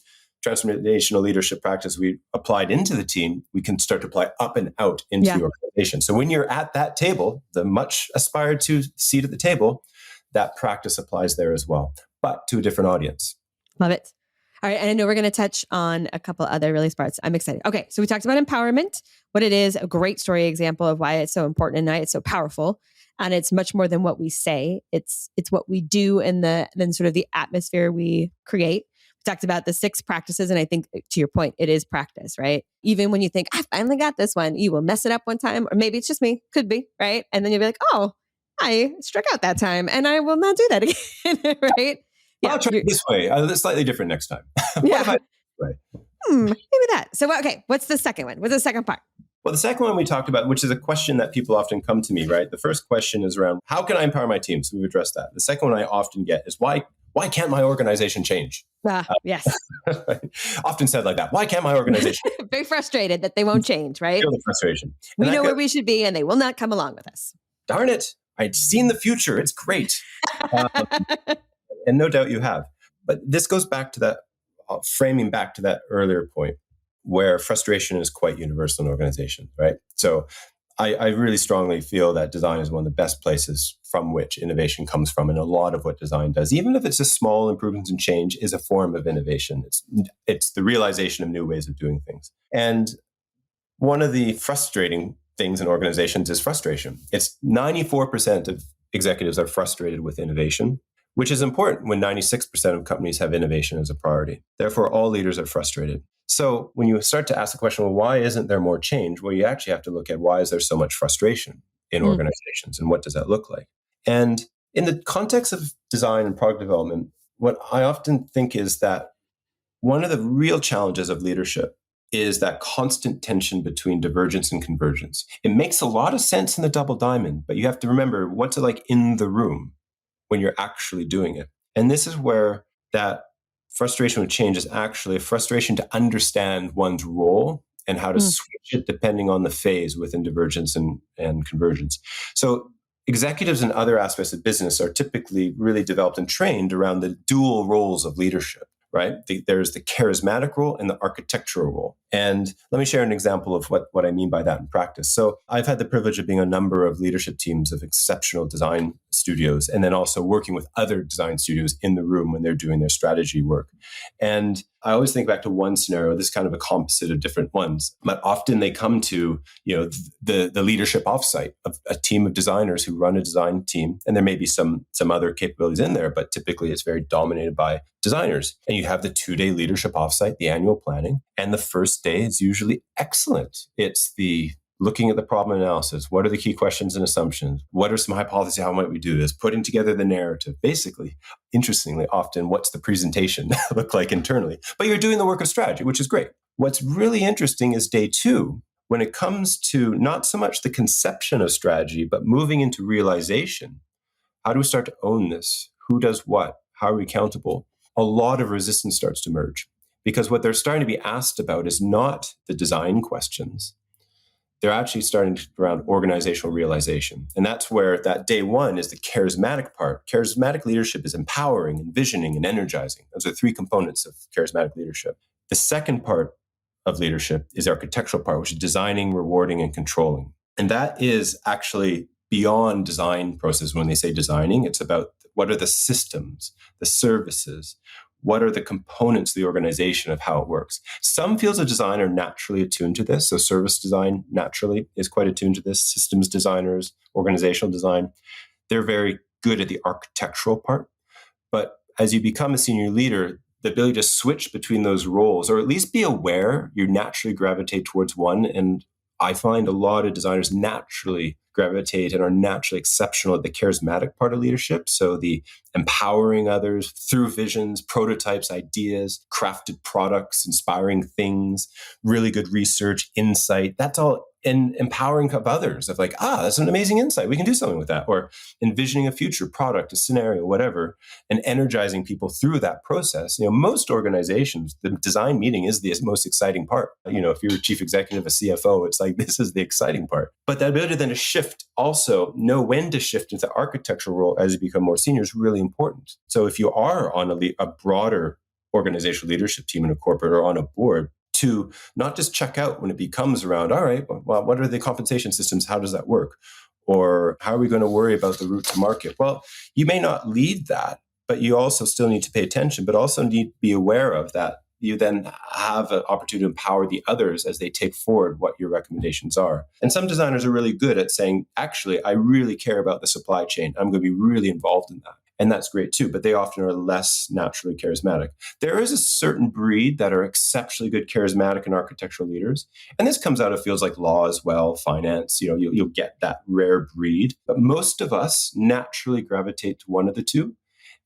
transformational leadership practice we applied into the team, we can start to apply up and out into the organization. So when you're at that table, the much aspired to seat at the table, that practice applies there as well, but to a different audience. Love it. All right. And I know we're going to touch on a couple other really parts. I'm excited. Okay. So we talked about empowerment, what it is, a great story example of why it's so important and why it's so powerful. And it's much more than what we say. It's what we do and then sort of the atmosphere we create. We talked about the 6 practices. And I think to your point, it is practice, right? Even when you think, I finally got this one, you will mess it up one time, or maybe it's just me, could be, right? And then you'll be like, oh, I struck out that time and I will not do that again, right? Yeah, I'll try it this way. It's slightly different next time. Yeah. What if I Maybe that. So, okay, what's the second one? What's the second part? Well, the second one we talked about, which is a question that people often come to me, right? The first question is around, how can I empower my team? So we've addressed that. The second one I often get is, why can't my organization change? Yes. Often said like that. Why can't my organization? Very frustrated that they won't change, right? Feel the frustration. We know where we should be and they will not come along with us. Darn it. I'd seen the future. It's great. And no doubt you have. But this goes back to that, framing back to that earlier point, where frustration is quite universal in organizations, right? So I really strongly feel that design is one of the best places from which innovation comes from. And a lot of what design does, even if it's just small improvements and change, is a form of innovation. It's the realization of new ways of doing things. And one of the frustrating things in organizations is frustration. It's 94% of executives are frustrated with innovation, which is important when 96% of companies have innovation as a priority. Therefore, all leaders are frustrated. So when you start to ask the question, well, why isn't there more change? Well, you actually have to look at, why is there so much frustration in organizations, and what does that look like? And in the context of design and product development, what I often think is that one of the real challenges of leadership is that constant tension between divergence and convergence. It makes a lot of sense in the double diamond, but you have to remember, what's it like in the room when you're actually doing it? And this is where that frustration with change is actually a frustration to understand one's role and how to switch it depending on the phase within divergence and convergence. So executives in other aspects of business are typically really developed and trained around the dual roles of leadership, right? There's the charismatic role and the architectural role. And let me share an example of what I mean by that in practice. So I've had the privilege of being a number of leadership teams of exceptional design studios, and then also working with other design studios in the room when they're doing their strategy work. And I always think back to one scenario. This is kind of a composite of different ones, but often they come to, the leadership offsite of a team of designers who run a design team, and there may be some other capabilities in there, but typically it's very dominated by designers. And you have the 2-day leadership offsite, the annual planning, and the first day is usually excellent. It's the looking at the problem analysis. What are the key questions and assumptions? What are some hypotheses? How might we do this? Putting together the narrative. Basically, interestingly, often what's the presentation look like internally? But you're doing the work of strategy, which is great. What's really interesting is day 2, when it comes to not so much the conception of strategy, but moving into realization. How do we start to own this? Who does what? How are we accountable? A lot of resistance starts to emerge, because what they're starting to be asked about is not the design questions. They're actually starting around organizational realization. And that's where that day 1 is the charismatic part. Charismatic leadership is empowering, envisioning, and energizing. Those are 3 components of charismatic leadership. The second part of leadership is the architectural part, which is designing, rewarding, and controlling. And that is actually beyond design process. When they say designing, it's about what are the systems, the services, what are the components of the organization of how it works. Some fields of design are naturally attuned to this. So service design naturally is quite attuned to this. Systems designers, organizational design, they're very good at the architectural part. But as you become a senior leader, the ability to switch between those roles, or at least be aware, you naturally gravitate towards one. And I find a lot of designers naturally gravitate and are naturally exceptional at the charismatic part of leadership. So the empowering others through visions, prototypes, ideas, crafted products, inspiring things, really good research, insight. That's all. And empowering of others of like, that's an amazing insight. We can do something with that. Or envisioning a future product, a scenario, whatever, and energizing people through that process. Most organizations, the design meeting is the most exciting part. If you're a chief executive, a CFO, it's like, this is the exciting part. But that ability then to shift, also know when to shift into the architectural role as you become more senior is really important. So if you are on a broader organizational leadership team in a corporate or on a board, to not just check out when it becomes around, all right, well, what are the compensation systems? How does that work? Or how are we going to worry about the route to market? Well, you may not lead that, but you also still need to pay attention, but also need to be aware of that. You then have an opportunity to empower the others as they take forward what your recommendations are. And some designers are really good at saying, actually, I really care about the supply chain. I'm going to be really involved in that. And that's great too, but they often are less naturally charismatic. There is a certain breed that are exceptionally good charismatic and architectural leaders. And this comes out of fields like law as well, finance, you'll get that rare breed. But most of us naturally gravitate to one of the two.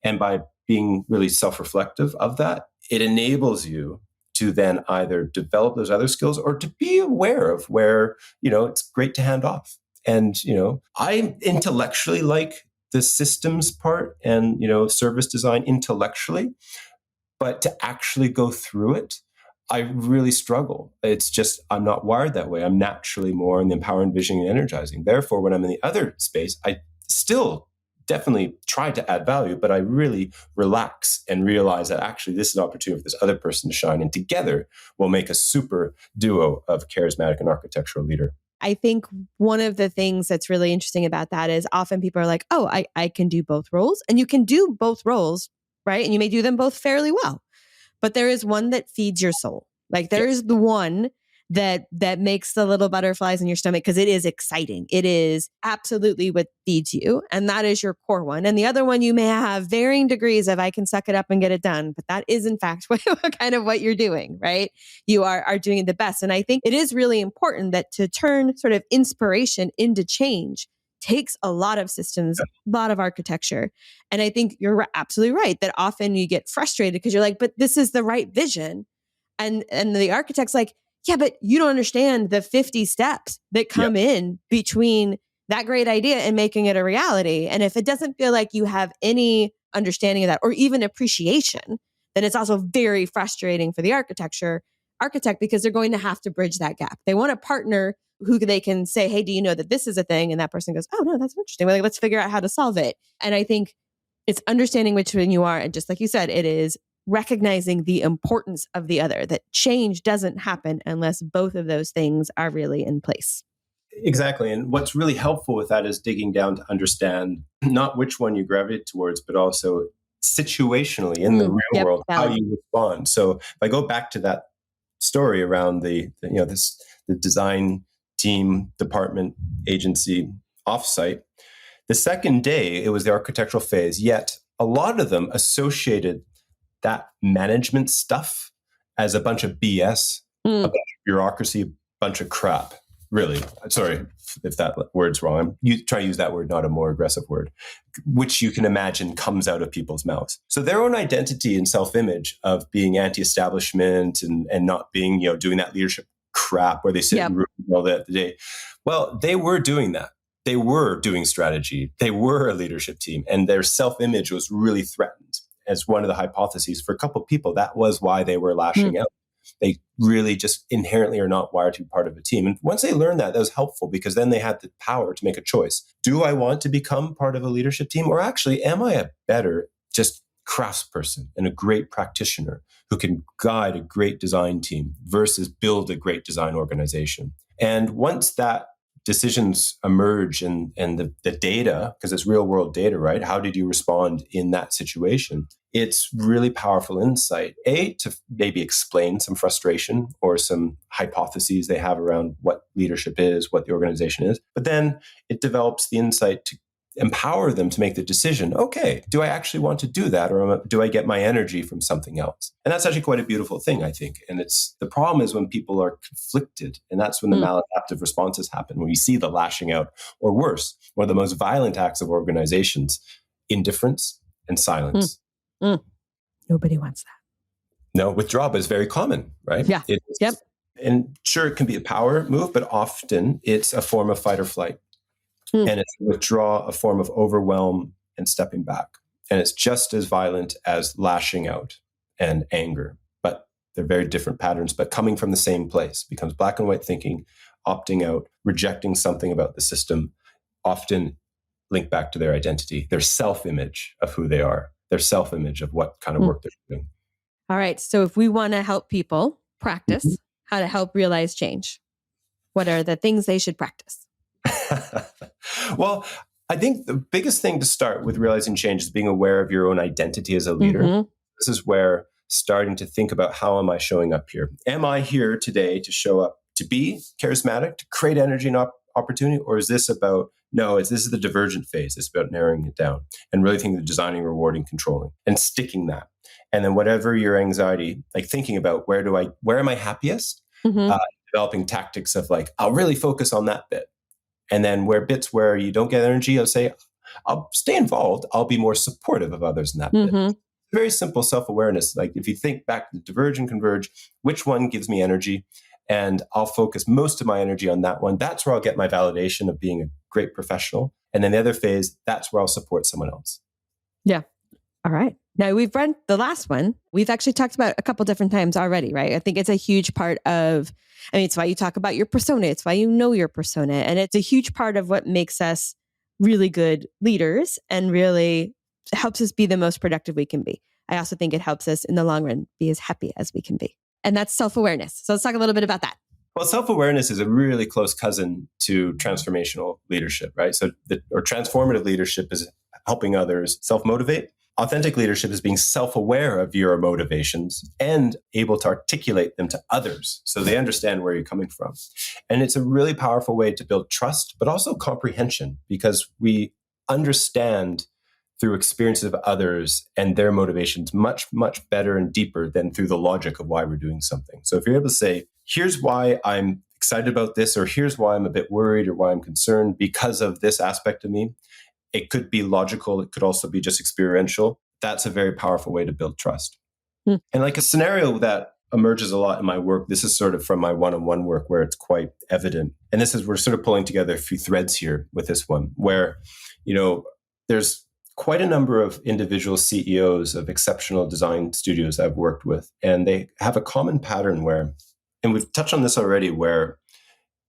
And by being really self-reflective of that, it enables you to then either develop those other skills or to be aware of where, it's great to hand off. And, I intellectually like the systems part and, service design intellectually, but to actually go through it, I really struggle. It's just, I'm not wired that way. I'm naturally more in the empowering, visioning, and energizing. Therefore, when I'm in the other space, I still definitely try to add value, but I really relax and realize that actually this is an opportunity for this other person to shine. And together we'll make a super duo of charismatic and architectural leader. I think one of the things that's really interesting about that is often people are like, oh, I can do both roles. And you can do both roles, right? And you may do them both fairly well. But there is one that feeds your soul. Like there is the one that makes the little butterflies in your stomach because it is exciting. It is absolutely what feeds you. And that is your core one. And the other one, you may have varying degrees of I can suck it up and get it done. But that is in fact kind of what you're doing, right? You are doing the best. And I think it is really important that to turn sort of inspiration into change takes a lot of systems, a lot of architecture. And I think you're absolutely right that often you get frustrated because you're like, but this is the right vision. And the architect's like, yeah, but you don't understand the 50 steps that come in between that great idea and making it a reality. And if it doesn't feel like you have any understanding of that or even appreciation, then it's also very frustrating for the architect because they're going to have to bridge that gap. They want a partner who they can say, hey, do you know that this is a thing? And that person goes, oh, no, that's interesting. We're like, let's figure out how to solve it. And I think it's understanding which one you are. And just like you said, it is recognizing the importance of the other, that change doesn't happen unless both of those things are really in place. Exactly. And what's really helpful with that is digging down to understand not which one you gravitate towards, but also situationally in the real world, how you respond. So if I go back to that story around the design team, department, agency offsite, the second day, it was the architectural phase, yet a lot of them associated that management stuff as a bunch of BS, a bunch of bureaucracy, a bunch of crap. Really, sorry if that word's wrong. You try to use that word, not a more aggressive word, which you can imagine comes out of people's mouths. So their own identity and self-image of being anti-establishment and not being, doing that leadership crap where they sit in rooms all the day. Well, they were doing that. They were doing strategy. They were a leadership team, and their self-image was really threatened. As one of the hypotheses for a couple of people, that was why they were lashing out. They really just inherently are not wired to be part of a team. And once they learned that was helpful because then they had the power to make a choice. Do I want to become part of a leadership team? Or actually, am I a better just craftsperson and a great practitioner who can guide a great design team versus build a great design organization? And once that decisions emerge and the data, because it's real world data, right? How did you respond in that situation? It's really powerful insight, to maybe explain some frustration or some hypotheses they have around what leadership is, what the organization is. But then it develops the insight to empower them to make the decision, okay, do I actually want to do that? Or do I get my energy from something else? And that's actually quite a beautiful thing, I think. And the problem is when people are conflicted, and that's when the maladaptive responses happen, when you see the lashing out, or worse, one of the most violent acts of organizations, indifference and silence. Nobody wants that. No, withdrawal, but it's very common, right? Yeah. And sure, it can be a power move, but often it's a form of fight or flight. And it's withdraw, a form of overwhelm and stepping back. And it's just as violent as lashing out and anger, but they're very different patterns, but coming from the same place. Becomes black and white thinking, opting out, rejecting something about the system, often linked back to their identity, their self-image of who they are, their self-image of what kind of work they're doing. All right. So if we want to help people practice how to help realize change, what are the things they should practice? Well, I think the biggest thing to start with realizing change is being aware of your own identity as a leader. This is where starting to think about, how am I showing up here? Am I here today to show up to be charismatic, to create energy and opportunity? Or is this about No, this is the divergent phase. It's about narrowing it down and really thinking of designing, rewarding, controlling, and sticking that. And then whatever your anxiety, like thinking about where am I happiest? Mm-hmm. Developing tactics of like, I'll really focus on that bit. And then bits where you don't get energy, I'll say, I'll stay involved. I'll be more supportive of others in that Mm-hmm. bit. Very simple self-awareness. Like if you think back to diverge and converge, which one gives me energy? And I'll focus most of my energy on that one. That's where I'll get my validation of being a great professional. And then the other phase, that's where I'll support someone else. Yeah. All right. Now we've run the last one. We've actually talked about a couple different times already, right? I think it's a huge part of, it's why you talk about your persona. It's why you know your persona. And it's a huge part of what makes us really good leaders and really helps us be the most productive we can be. I also think it helps us in the long run be as happy as we can be. And that's self-awareness. So let's talk a little bit about that. Well, self-awareness is a really close cousin to transformational leadership, right? Or transformative leadership is helping others self-motivate. Authentic leadership is being self-aware of your motivations and able to articulate them to others so they understand where you're coming from. And it's a really powerful way to build trust, but also comprehension, because we understand through experiences of others and their motivations much, much better and deeper than through the logic of why we're doing something. So if you're able to say, here's why I'm excited about this, or here's why I'm a bit worried or why I'm concerned because of this aspect of me, it could be logical. It could also be just experiential. That's a very powerful way to build trust. And like a scenario that emerges a lot in my work, this is sort of from my one-on-one work where it's quite evident. And we're sort of pulling together a few threads here with this one where, there's quite a number of individual CEOs of exceptional design studios I've worked with. And they have a common pattern where, and we've touched on this already, where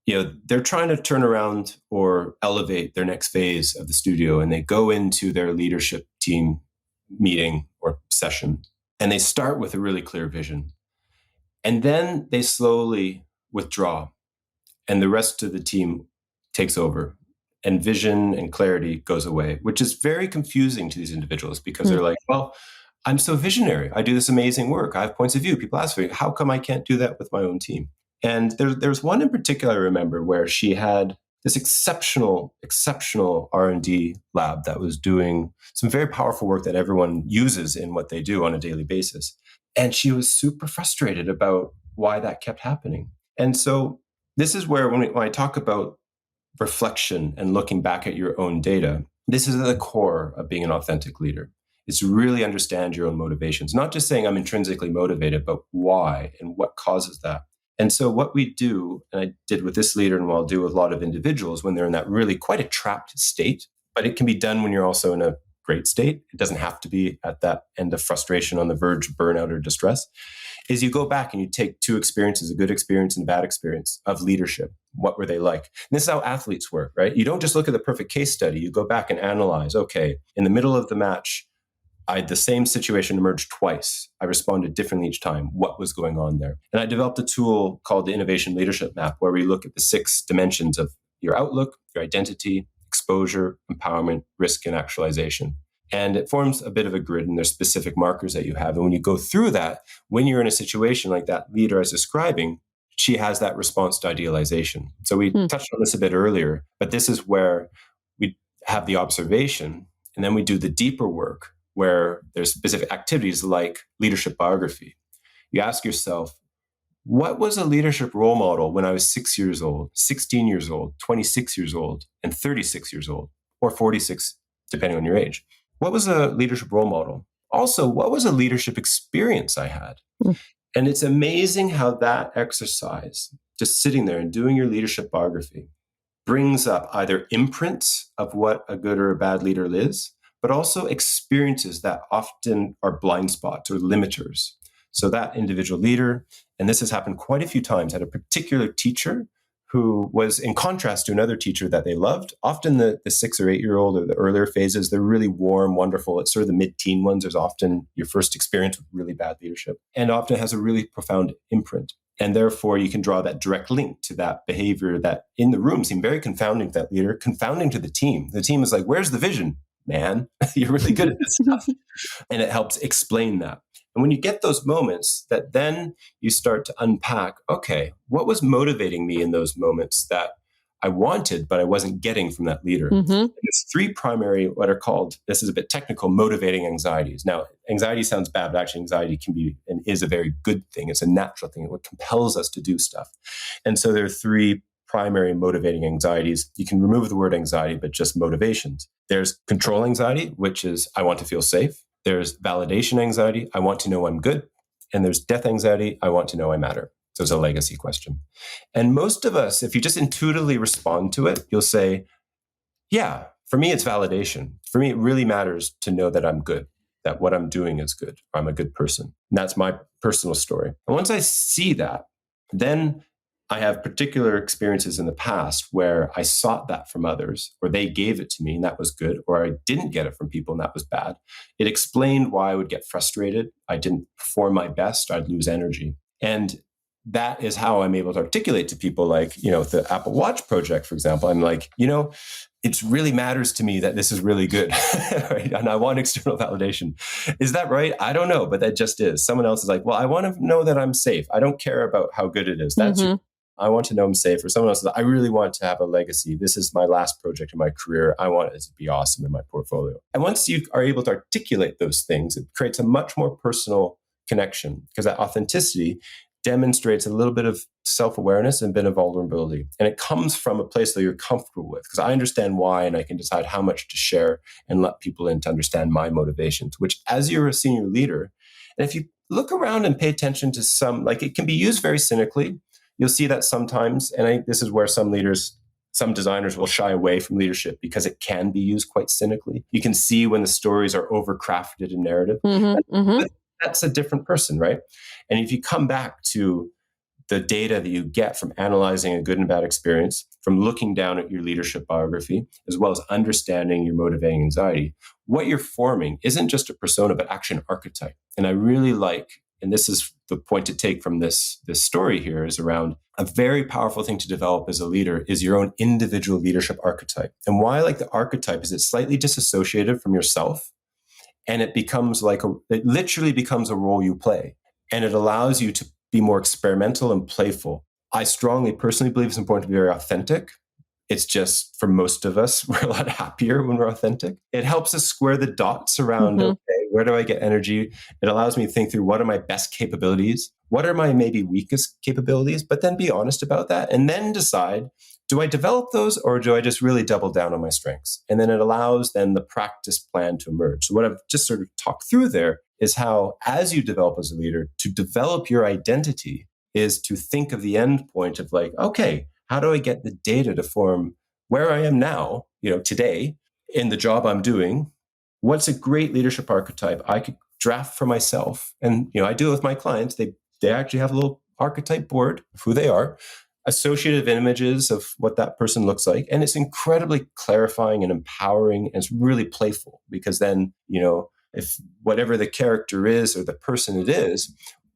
they're trying to turn around or elevate their next phase of the studio, and they go into their leadership team meeting or session, and they start with a really clear vision. And then they slowly withdraw, and the rest of the team takes over, and vision and clarity goes away, which is very confusing to these individuals because they're like, well, I'm so visionary. I do this amazing work. I have points of view. People ask me, how come I can't do that with my own team? And there's one in particular I remember where she had this exceptional R&D lab that was doing some very powerful work that everyone uses in what they do on a daily basis. And she was super frustrated about why that kept happening. And so this is where when I talk about reflection and looking back at your own data, this is at the core of being an authentic leader. It's to really understand your own motivations, not just saying I'm intrinsically motivated, but why and what causes that. And so what we do, and I did with this leader and what I'll do with a lot of individuals when they're in that really quite a trapped state, but it can be done when you're also in a great state. It doesn't have to be at that end of frustration on the verge of burnout or distress, is you go back and you take two experiences, a good experience and a bad experience of leadership. What were they like? And this is how athletes work, right? You don't just look at the perfect case study. You go back and analyze, okay, in the middle of the match, the same situation emerged twice. I responded differently each time. What was going on there? And I developed a tool called the Innovation Leadership Map, where we look at the 6 dimensions of your outlook, your identity, exposure, empowerment, risk, and actualization. And it forms a bit of a grid, and there's specific markers that you have. And when you go through that, when you're in a situation like that leader I was describing, she has that response to idealization. So we touched on this a bit earlier, but this is where we have the observation, and then we do the deeper work, where there's specific activities like leadership biography. You ask yourself, what was a leadership role model when I was 6 years old, 16 years old, 26 years old, and 36 years old, or 46, depending on your age? What was a leadership role model? Also, what was a leadership experience I had? And it's amazing how that exercise, just sitting there and doing your leadership biography, brings up either imprints of what a good or a bad leader is, but also experiences that often are blind spots or limiters. So that individual leader, and this has happened quite a few times, had a particular teacher who was in contrast to another teacher that they loved. Often the 6 or 8 year old or the earlier phases, they're really warm, wonderful. It's sort of the mid-teen ones. There's often your first experience with really bad leadership, and often has a really profound imprint. And therefore, you can draw that direct link to that behavior that in the room seemed very confounding to that leader, confounding to the team. The team is like, where's the vision? Man, you're really good at this stuff. And it helps explain that. And when you get those moments, that then you start to unpack, okay, what was motivating me in those moments that I wanted, but I wasn't getting from that leader. Mm-hmm. And there's three primary, what are called, this is a bit technical, motivating anxieties. Now, anxiety sounds bad, but actually anxiety can be and is a very good thing. It's a natural thing. It compels us to do stuff. And so there are three primary motivating anxieties. You can remove the word anxiety, but just motivations. There's control anxiety, which is I want to feel safe. There's validation anxiety. I want to know I'm good. And there's death anxiety. I want to know I matter. So it's a legacy question. And most of us, if you just intuitively respond to it, you'll say, yeah, for me, it's validation. For me, it really matters to know that I'm good, that what I'm doing is good, or I'm a good person. And that's my personal story. And once I see that, then I have particular experiences in the past where I sought that from others, or they gave it to me and that was good, or I didn't get it from people and that was bad. It explained why I would get frustrated. I didn't perform my best. I'd lose energy. And that is how I'm able to articulate to people like, with the Apple Watch project, for example, I'm like, it really matters to me that this is really good, right? And I want external validation. Is that right? I don't know, but that just is. Someone else is like, well, I want to know that I'm safe. I don't care about how good it is. That's I want to know I'm safe. Or someone else says, I really want to have a legacy. This is my last project in my career. I want it to be awesome in my portfolio. And once you are able to articulate those things, it creates a much more personal connection because that authenticity demonstrates a little bit of self-awareness and a bit of vulnerability. And it comes from a place that you're comfortable with because I understand why and I can decide how much to share and let people in to understand my motivations, which as you're a senior leader, and if you look around and pay attention to some, like it can be used very cynically. You'll see that sometimes, and this is where some designers will shy away from leadership because it can be used quite cynically. You can see when the stories are overcrafted in narrative. That's a different person, right? And if you come back to the data that you get from analyzing a good and bad experience, from looking down at your leadership biography, as well as understanding your motivating anxiety, what you're forming isn't just a persona, but actually an archetype. And I really like, and this is the point to take from this story here, is around a very powerful thing to develop as a leader is your own individual leadership archetype. And why I like the archetype is it's slightly disassociated from yourself. And it literally becomes a role you play. And it allows you to be more experimental and playful. I strongly personally believe it's important to be very authentic. It's just for most of us, we're a lot happier when we're authentic. It helps us square the dots around, okay, where do I get energy? It allows me to think through what are my best capabilities? What are my maybe weakest capabilities? But then be honest about that and then decide, do I develop those or do I just really double down on my strengths? And then it allows then the practice plan to emerge. So what I've just sort of talked through there is how, as you develop as a leader, to develop your identity is to think of the end point of like, okay, how do I get the data to form where I am now, today in the job I'm doing? What's a great leadership archetype I could draft for myself? And, I do it with my clients. They actually have a little archetype board of who they are, associative images of what that person looks like. And it's incredibly clarifying and empowering. And it's really playful because then, if whatever the character is or the person it is,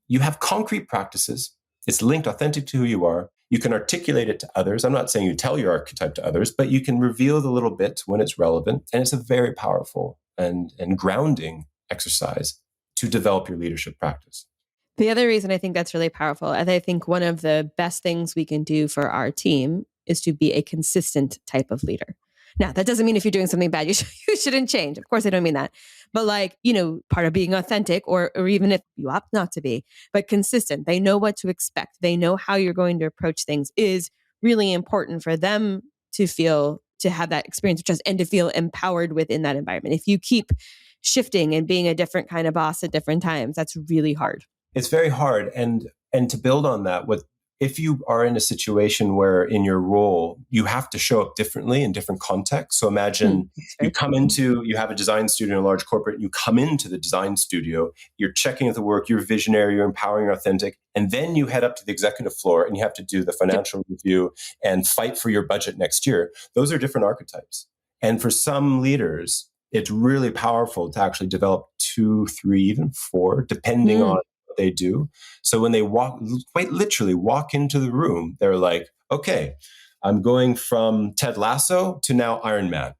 you have concrete practices. It's linked authentic to who you are. You can articulate it to others. I'm not saying you tell your archetype to others, but you can reveal the little bit when it's relevant. And it's a very powerful and grounding exercise to develop your leadership practice. The other reason I think that's really powerful, and I think one of the best things we can do for our team is to be a consistent type of leader. Now, that doesn't mean if you're doing something bad, you shouldn't change. Of course, I don't mean that. But part of being authentic, or even if you opt not to be, but consistent, they know what to expect. They know how you're going to approach things is really important for them to have that experience and to feel empowered within that environment. If you keep shifting and being a different kind of boss at different times, that's really hard. It's very hard. And to build on that, if you are in a situation where in your role, you have to show up differently in different contexts. So imagine you have a design studio in a large corporate, you come into the design studio, you're checking out the work, you're visionary, you're empowering, you're authentic, and then you head up to the executive floor and you have to do the financial review and fight for your budget next year. Those are different archetypes. And for some leaders, it's really powerful to actually develop 2, 3, even 4, depending on they do. So when they quite literally walk into the room, they're like, okay, I'm going from Ted Lasso to now Iron Man,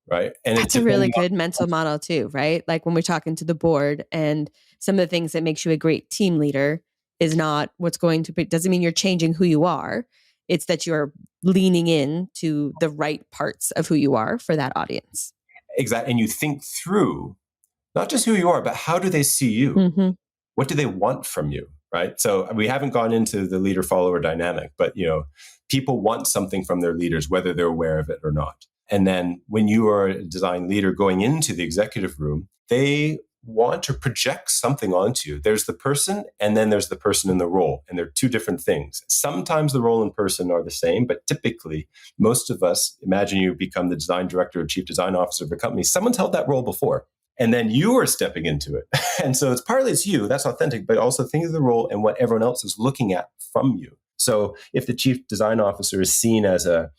right? And that's a really good mental model too, right? Like when we're talking to the board and some of the things that makes you a great team leader is not what's going to be, doesn't mean you're changing who you are. It's that you're leaning in to the right parts of who you are for that audience. Exactly. And you think through not just who you are, but how do they see you? Mm-hmm. What do they want from you? Right. So we haven't gone into the leader follower dynamic, but people want something from their leaders, whether they're aware of it or not. And then when you are a design leader going into the executive room, they want to project something onto you. There's the person, and then there's the person in the role. And they're two different things. Sometimes the role and person are the same, but typically most of us, imagine you become the design director or chief design officer of a company. Someone's held that role before. And then you are stepping into it. And so it's you, that's authentic, but also think of the role and what everyone else is looking at from you. So if the chief design officer is seen as the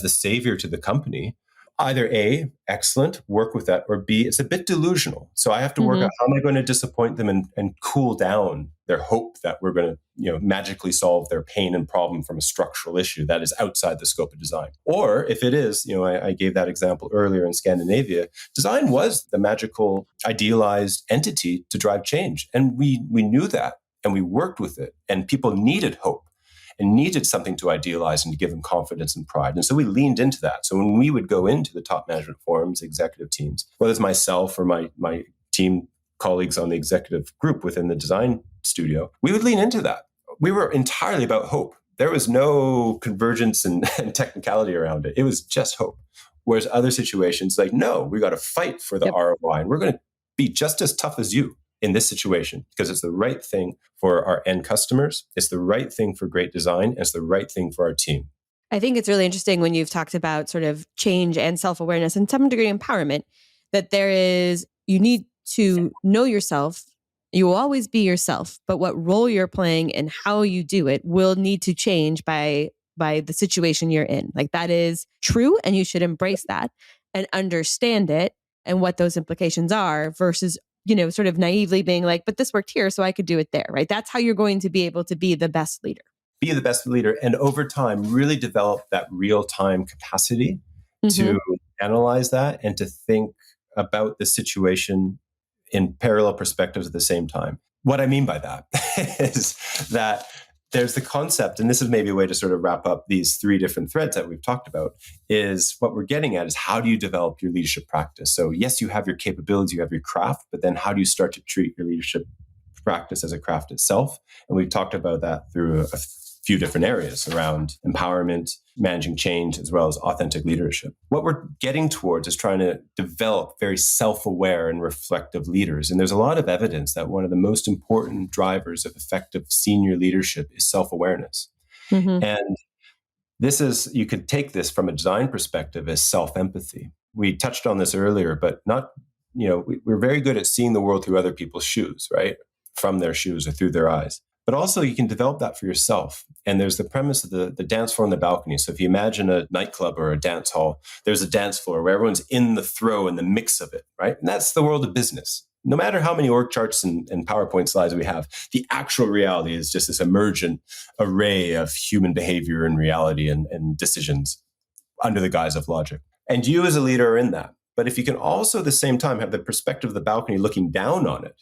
savior to the company, either A, excellent, work with that, or B, it's a bit delusional. So I have to work out how am I going to disappoint them and cool down their hope that we're going to magically solve their pain and problem from a structural issue that is outside the scope of design. Or if it is, I gave that example earlier in Scandinavia, design was the magical idealized entity to drive change. And we knew that and we worked with it, and people needed hope and needed something to idealize and to give them confidence and pride. And so we leaned into that. So when we would go into the top management forums, executive teams, whether it's myself or my team colleagues on the executive group within the design studio, we would lean into that. We were entirely about hope. There was no convergence and technicality around it. It was just hope. Whereas other situations, like, no, we got to fight for the ROI, and we're going to be just as tough as you in this situation, because it's the right thing for our end customers. It's the right thing for great design. And it's the right thing for our team. I think it's really interesting when you've talked about sort of change and self-awareness and some degree empowerment, that you need to know yourself. You will always be yourself, but what role you're playing and how you do it will need to change by the situation you're in. Like, that is true, and you should embrace that and understand it and what those implications are versus sort of naively being like, but this worked here, so I could do it there, right? That's how you're going to be able to be the best leader. Be the best leader. And over time, really develop that real-time capacity to analyze that and to think about the situation in parallel perspectives at the same time. What I mean by that is that there's the concept, and this is maybe a way to sort of wrap up these three different threads that we've talked about, is what we're getting at is how do you develop your leadership practice? So yes, you have your capabilities, you have your craft, but then how do you start to treat your leadership practice as a craft itself? And we've talked about that through a few different areas around empowerment, managing change, as well as authentic leadership. What we're getting towards is trying to develop very self-aware and reflective leaders. And there's a lot of evidence that one of the most important drivers of effective senior leadership is self-awareness. And you could take this from a design perspective as self-empathy. We touched on this earlier, but we're very good at seeing the world through other people's shoes, right? From their shoes or through their eyes. But also you can develop that for yourself. And there's the premise of the dance floor and the balcony. So if you imagine a nightclub or a dance hall, there's a dance floor where everyone's in the throw and the mix of it, right? And that's the world of business. No matter how many org charts and PowerPoint slides we have, the actual reality is just this emergent array of human behavior and reality and decisions under the guise of logic. And you as a leader are in that. But if you can also at the same time have the perspective of the balcony looking down on it,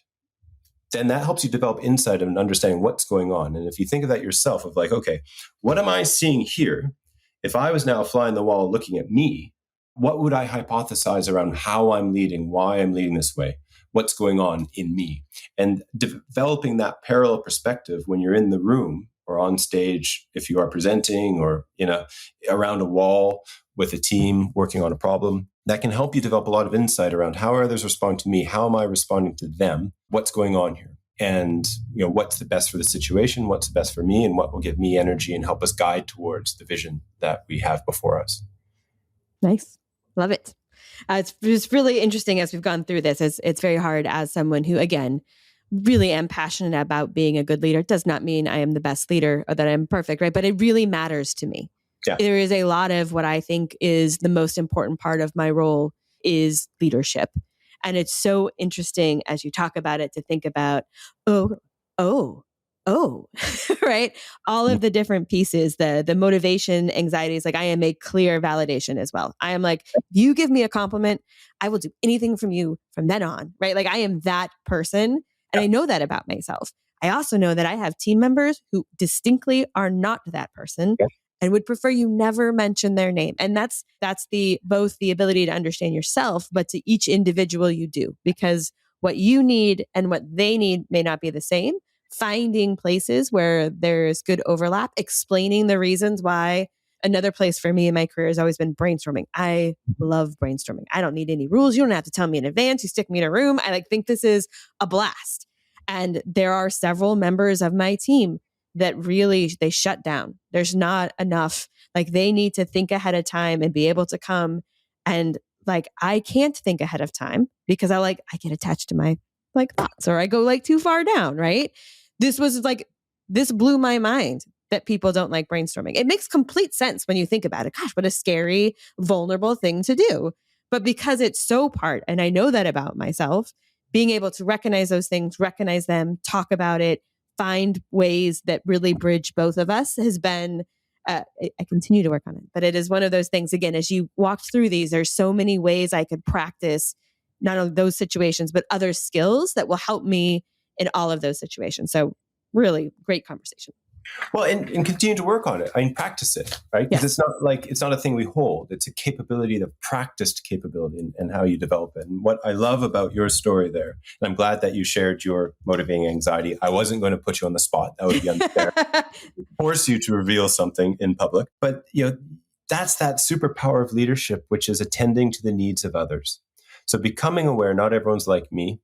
then that helps you develop insight and understanding what's going on. And if you think of that yourself, of like, okay, what am I seeing here? If I was now a fly on the wall looking at me, what would I hypothesize around how I'm leading, why I'm leading this way, what's going on in me? And developing that parallel perspective when you're in the room or on stage, if you are presenting or around a wall with a team working on a problem, that can help you develop a lot of insight around how are others responding to me, how am I responding to them, what's going on here, and what's the best for the situation, what's the best for me, and what will give me energy and help us guide towards the vision that we have before us. Nice. Love it. It's really interesting as we've gone through this. It's very hard as someone who, again, really am passionate about being a good leader. It does not mean I am the best leader or that I'm perfect, right? But it really matters to me. Yeah. There is a lot of what I think is the most important part of my role is leadership. And it's so interesting as you talk about it to think about, right? All of the different pieces, the motivation, anxieties, like I am a clear validation as well. I am like, you give me a compliment, I will do anything from you from then on, right? Like I am that person. And I know that about myself. I also know that I have team members who distinctly are not that person. and would prefer you never mention their name. And that's the both the ability to understand yourself, but to each individual you do, because what you need and what they need may not be the same. Finding places where there's good overlap, explaining the reasons why. Another place for me in my career has always been brainstorming. I love brainstorming. I don't need any rules. You don't have to tell me in advance. You stick me in a room. I think this is a blast. And there are several members of my team that really, they shut down. There's not enough. They need to think ahead of time and be able to come. And I can't think ahead of time because I get attached to my thoughts, or I go too far down, right? This blew my mind that people don't like brainstorming. It makes complete sense when you think about it. Gosh, what a scary, vulnerable thing to do. But because it's so part, and I know that about myself, being able to recognize those things, recognize them, talk about it, find ways that really bridge both of us has been, I continue to work on it. But it is one of those things, again, as you walked through these, there's so many ways I could practice not only those situations, but other skills that will help me in all of those situations. So really great conversation. Well, and continue to work on it. Practice it, right? Because it's not a thing we hold. It's a capability, the practiced capability, and how you develop it. And what I love about your story there, and I'm glad that you shared your motivating anxiety. I wasn't going to put you on the spot. That would be unfair. Force you to reveal something in public. But, that's that superpower of leadership, which is attending to the needs of others. So becoming aware, not everyone's like me.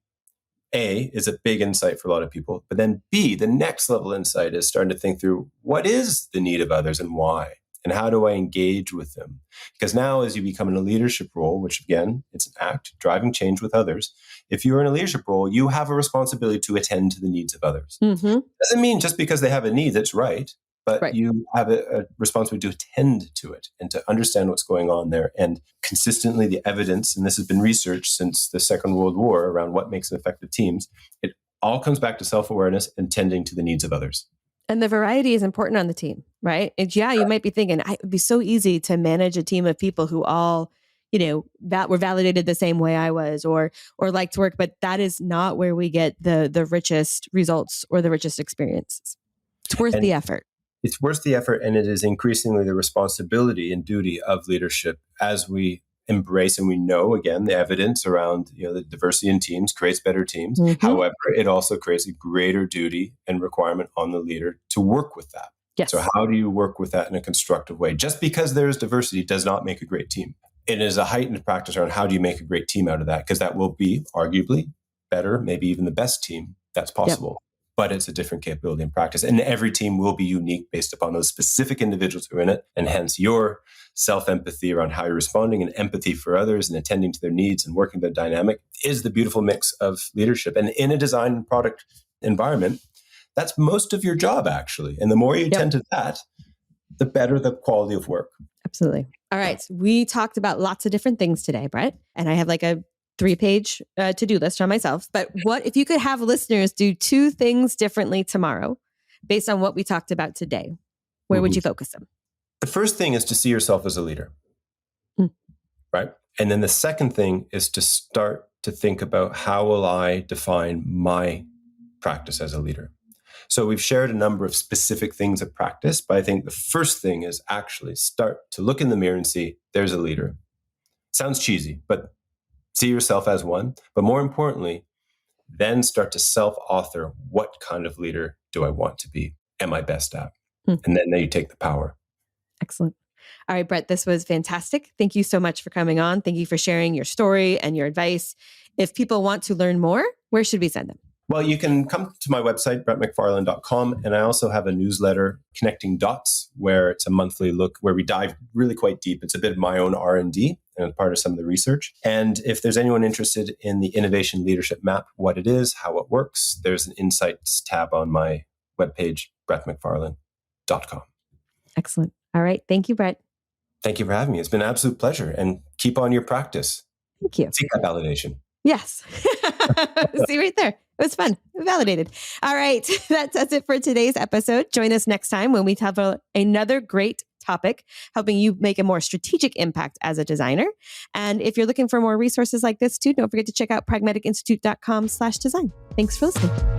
A, is a big insight for a lot of people. But then B, the next level insight is starting to think through what is the need of others and why, and how do I engage with them? Because now as you become in a leadership role, which again, it's an act, driving change with others. If you're in a leadership role, you have a responsibility to attend to the needs of others. Mm-hmm. Doesn't mean just because they have a need, that's right. But you have a responsibility to attend to it and to understand what's going on there. And consistently the evidence, and this has been researched since the Second World War around what makes effective teams, it all comes back to self-awareness and tending to the needs of others. And the variety is important on the team, right? You might be thinking, it would be so easy to manage a team of people who all, that were validated the same way I was or like to work, but that is not where we get the richest results or the richest experiences. It's worth the effort. It's worth the effort, and it is increasingly the responsibility and duty of leadership as we embrace and we know, again, the evidence around the diversity in teams creates better teams. Mm-hmm. However, it also creates a greater duty and requirement on the leader to work with that. Yes. So how do you work with that in a constructive way? Just because there's diversity does not make a great team. It is a heightened practice around how do you make a great team out of that, because that will be arguably better, maybe even the best team that's possible. Yep. But it's a different capability in practice. And every team will be unique based upon those specific individuals who are in it. And hence your self-empathy around how you're responding and empathy for others and attending to their needs and working the dynamic is the beautiful mix of leadership. And in a design and product environment, that's most of your job, actually. And the more you tend to that, the better the quality of work. Absolutely. All right. We talked about lots of different things today, Brett. And I have a 3-page to-do list on myself. But what if you could have listeners do 2 things differently tomorrow based on what we talked about today? Where would you focus them? The first thing is to see yourself as a leader, right? And then the second thing is to start to think about how will I define my practice as a leader? So we've shared a number of specific things of practice, but I think the first thing is actually start to look in the mirror and see there's a leader. Sounds cheesy, but see yourself as one, but more importantly, then start to self-author what kind of leader do I want to be? Am I best at? And then you take the power. Excellent. All right, Brett, this was fantastic. Thank you so much for coming on. Thank you for sharing your story and your advice. If people want to learn more, where should we send them? Well, you can come to my website, brettmacfarlane.com, and I also have a newsletter, Connecting Dots, where it's a monthly look where we dive really quite deep. It's a bit of my own R&D and part of some of the research. And if there's anyone interested in the Innovation Leadership Map, what it is, how it works, there's an Insights tab on my webpage, brettmacfarlane.com. Excellent. All right. Thank you, Brett. Thank you for having me. It's been an absolute pleasure. And keep on your practice. Thank you. Seek that validation. Yes. See right there. It was fun. Validated. All right. That's it for today's episode. Join us next time when we have another great topic, helping you make a more strategic impact as a designer. And if you're looking for more resources like this too, don't forget to check out pragmaticinstitute.com/design. Thanks for listening.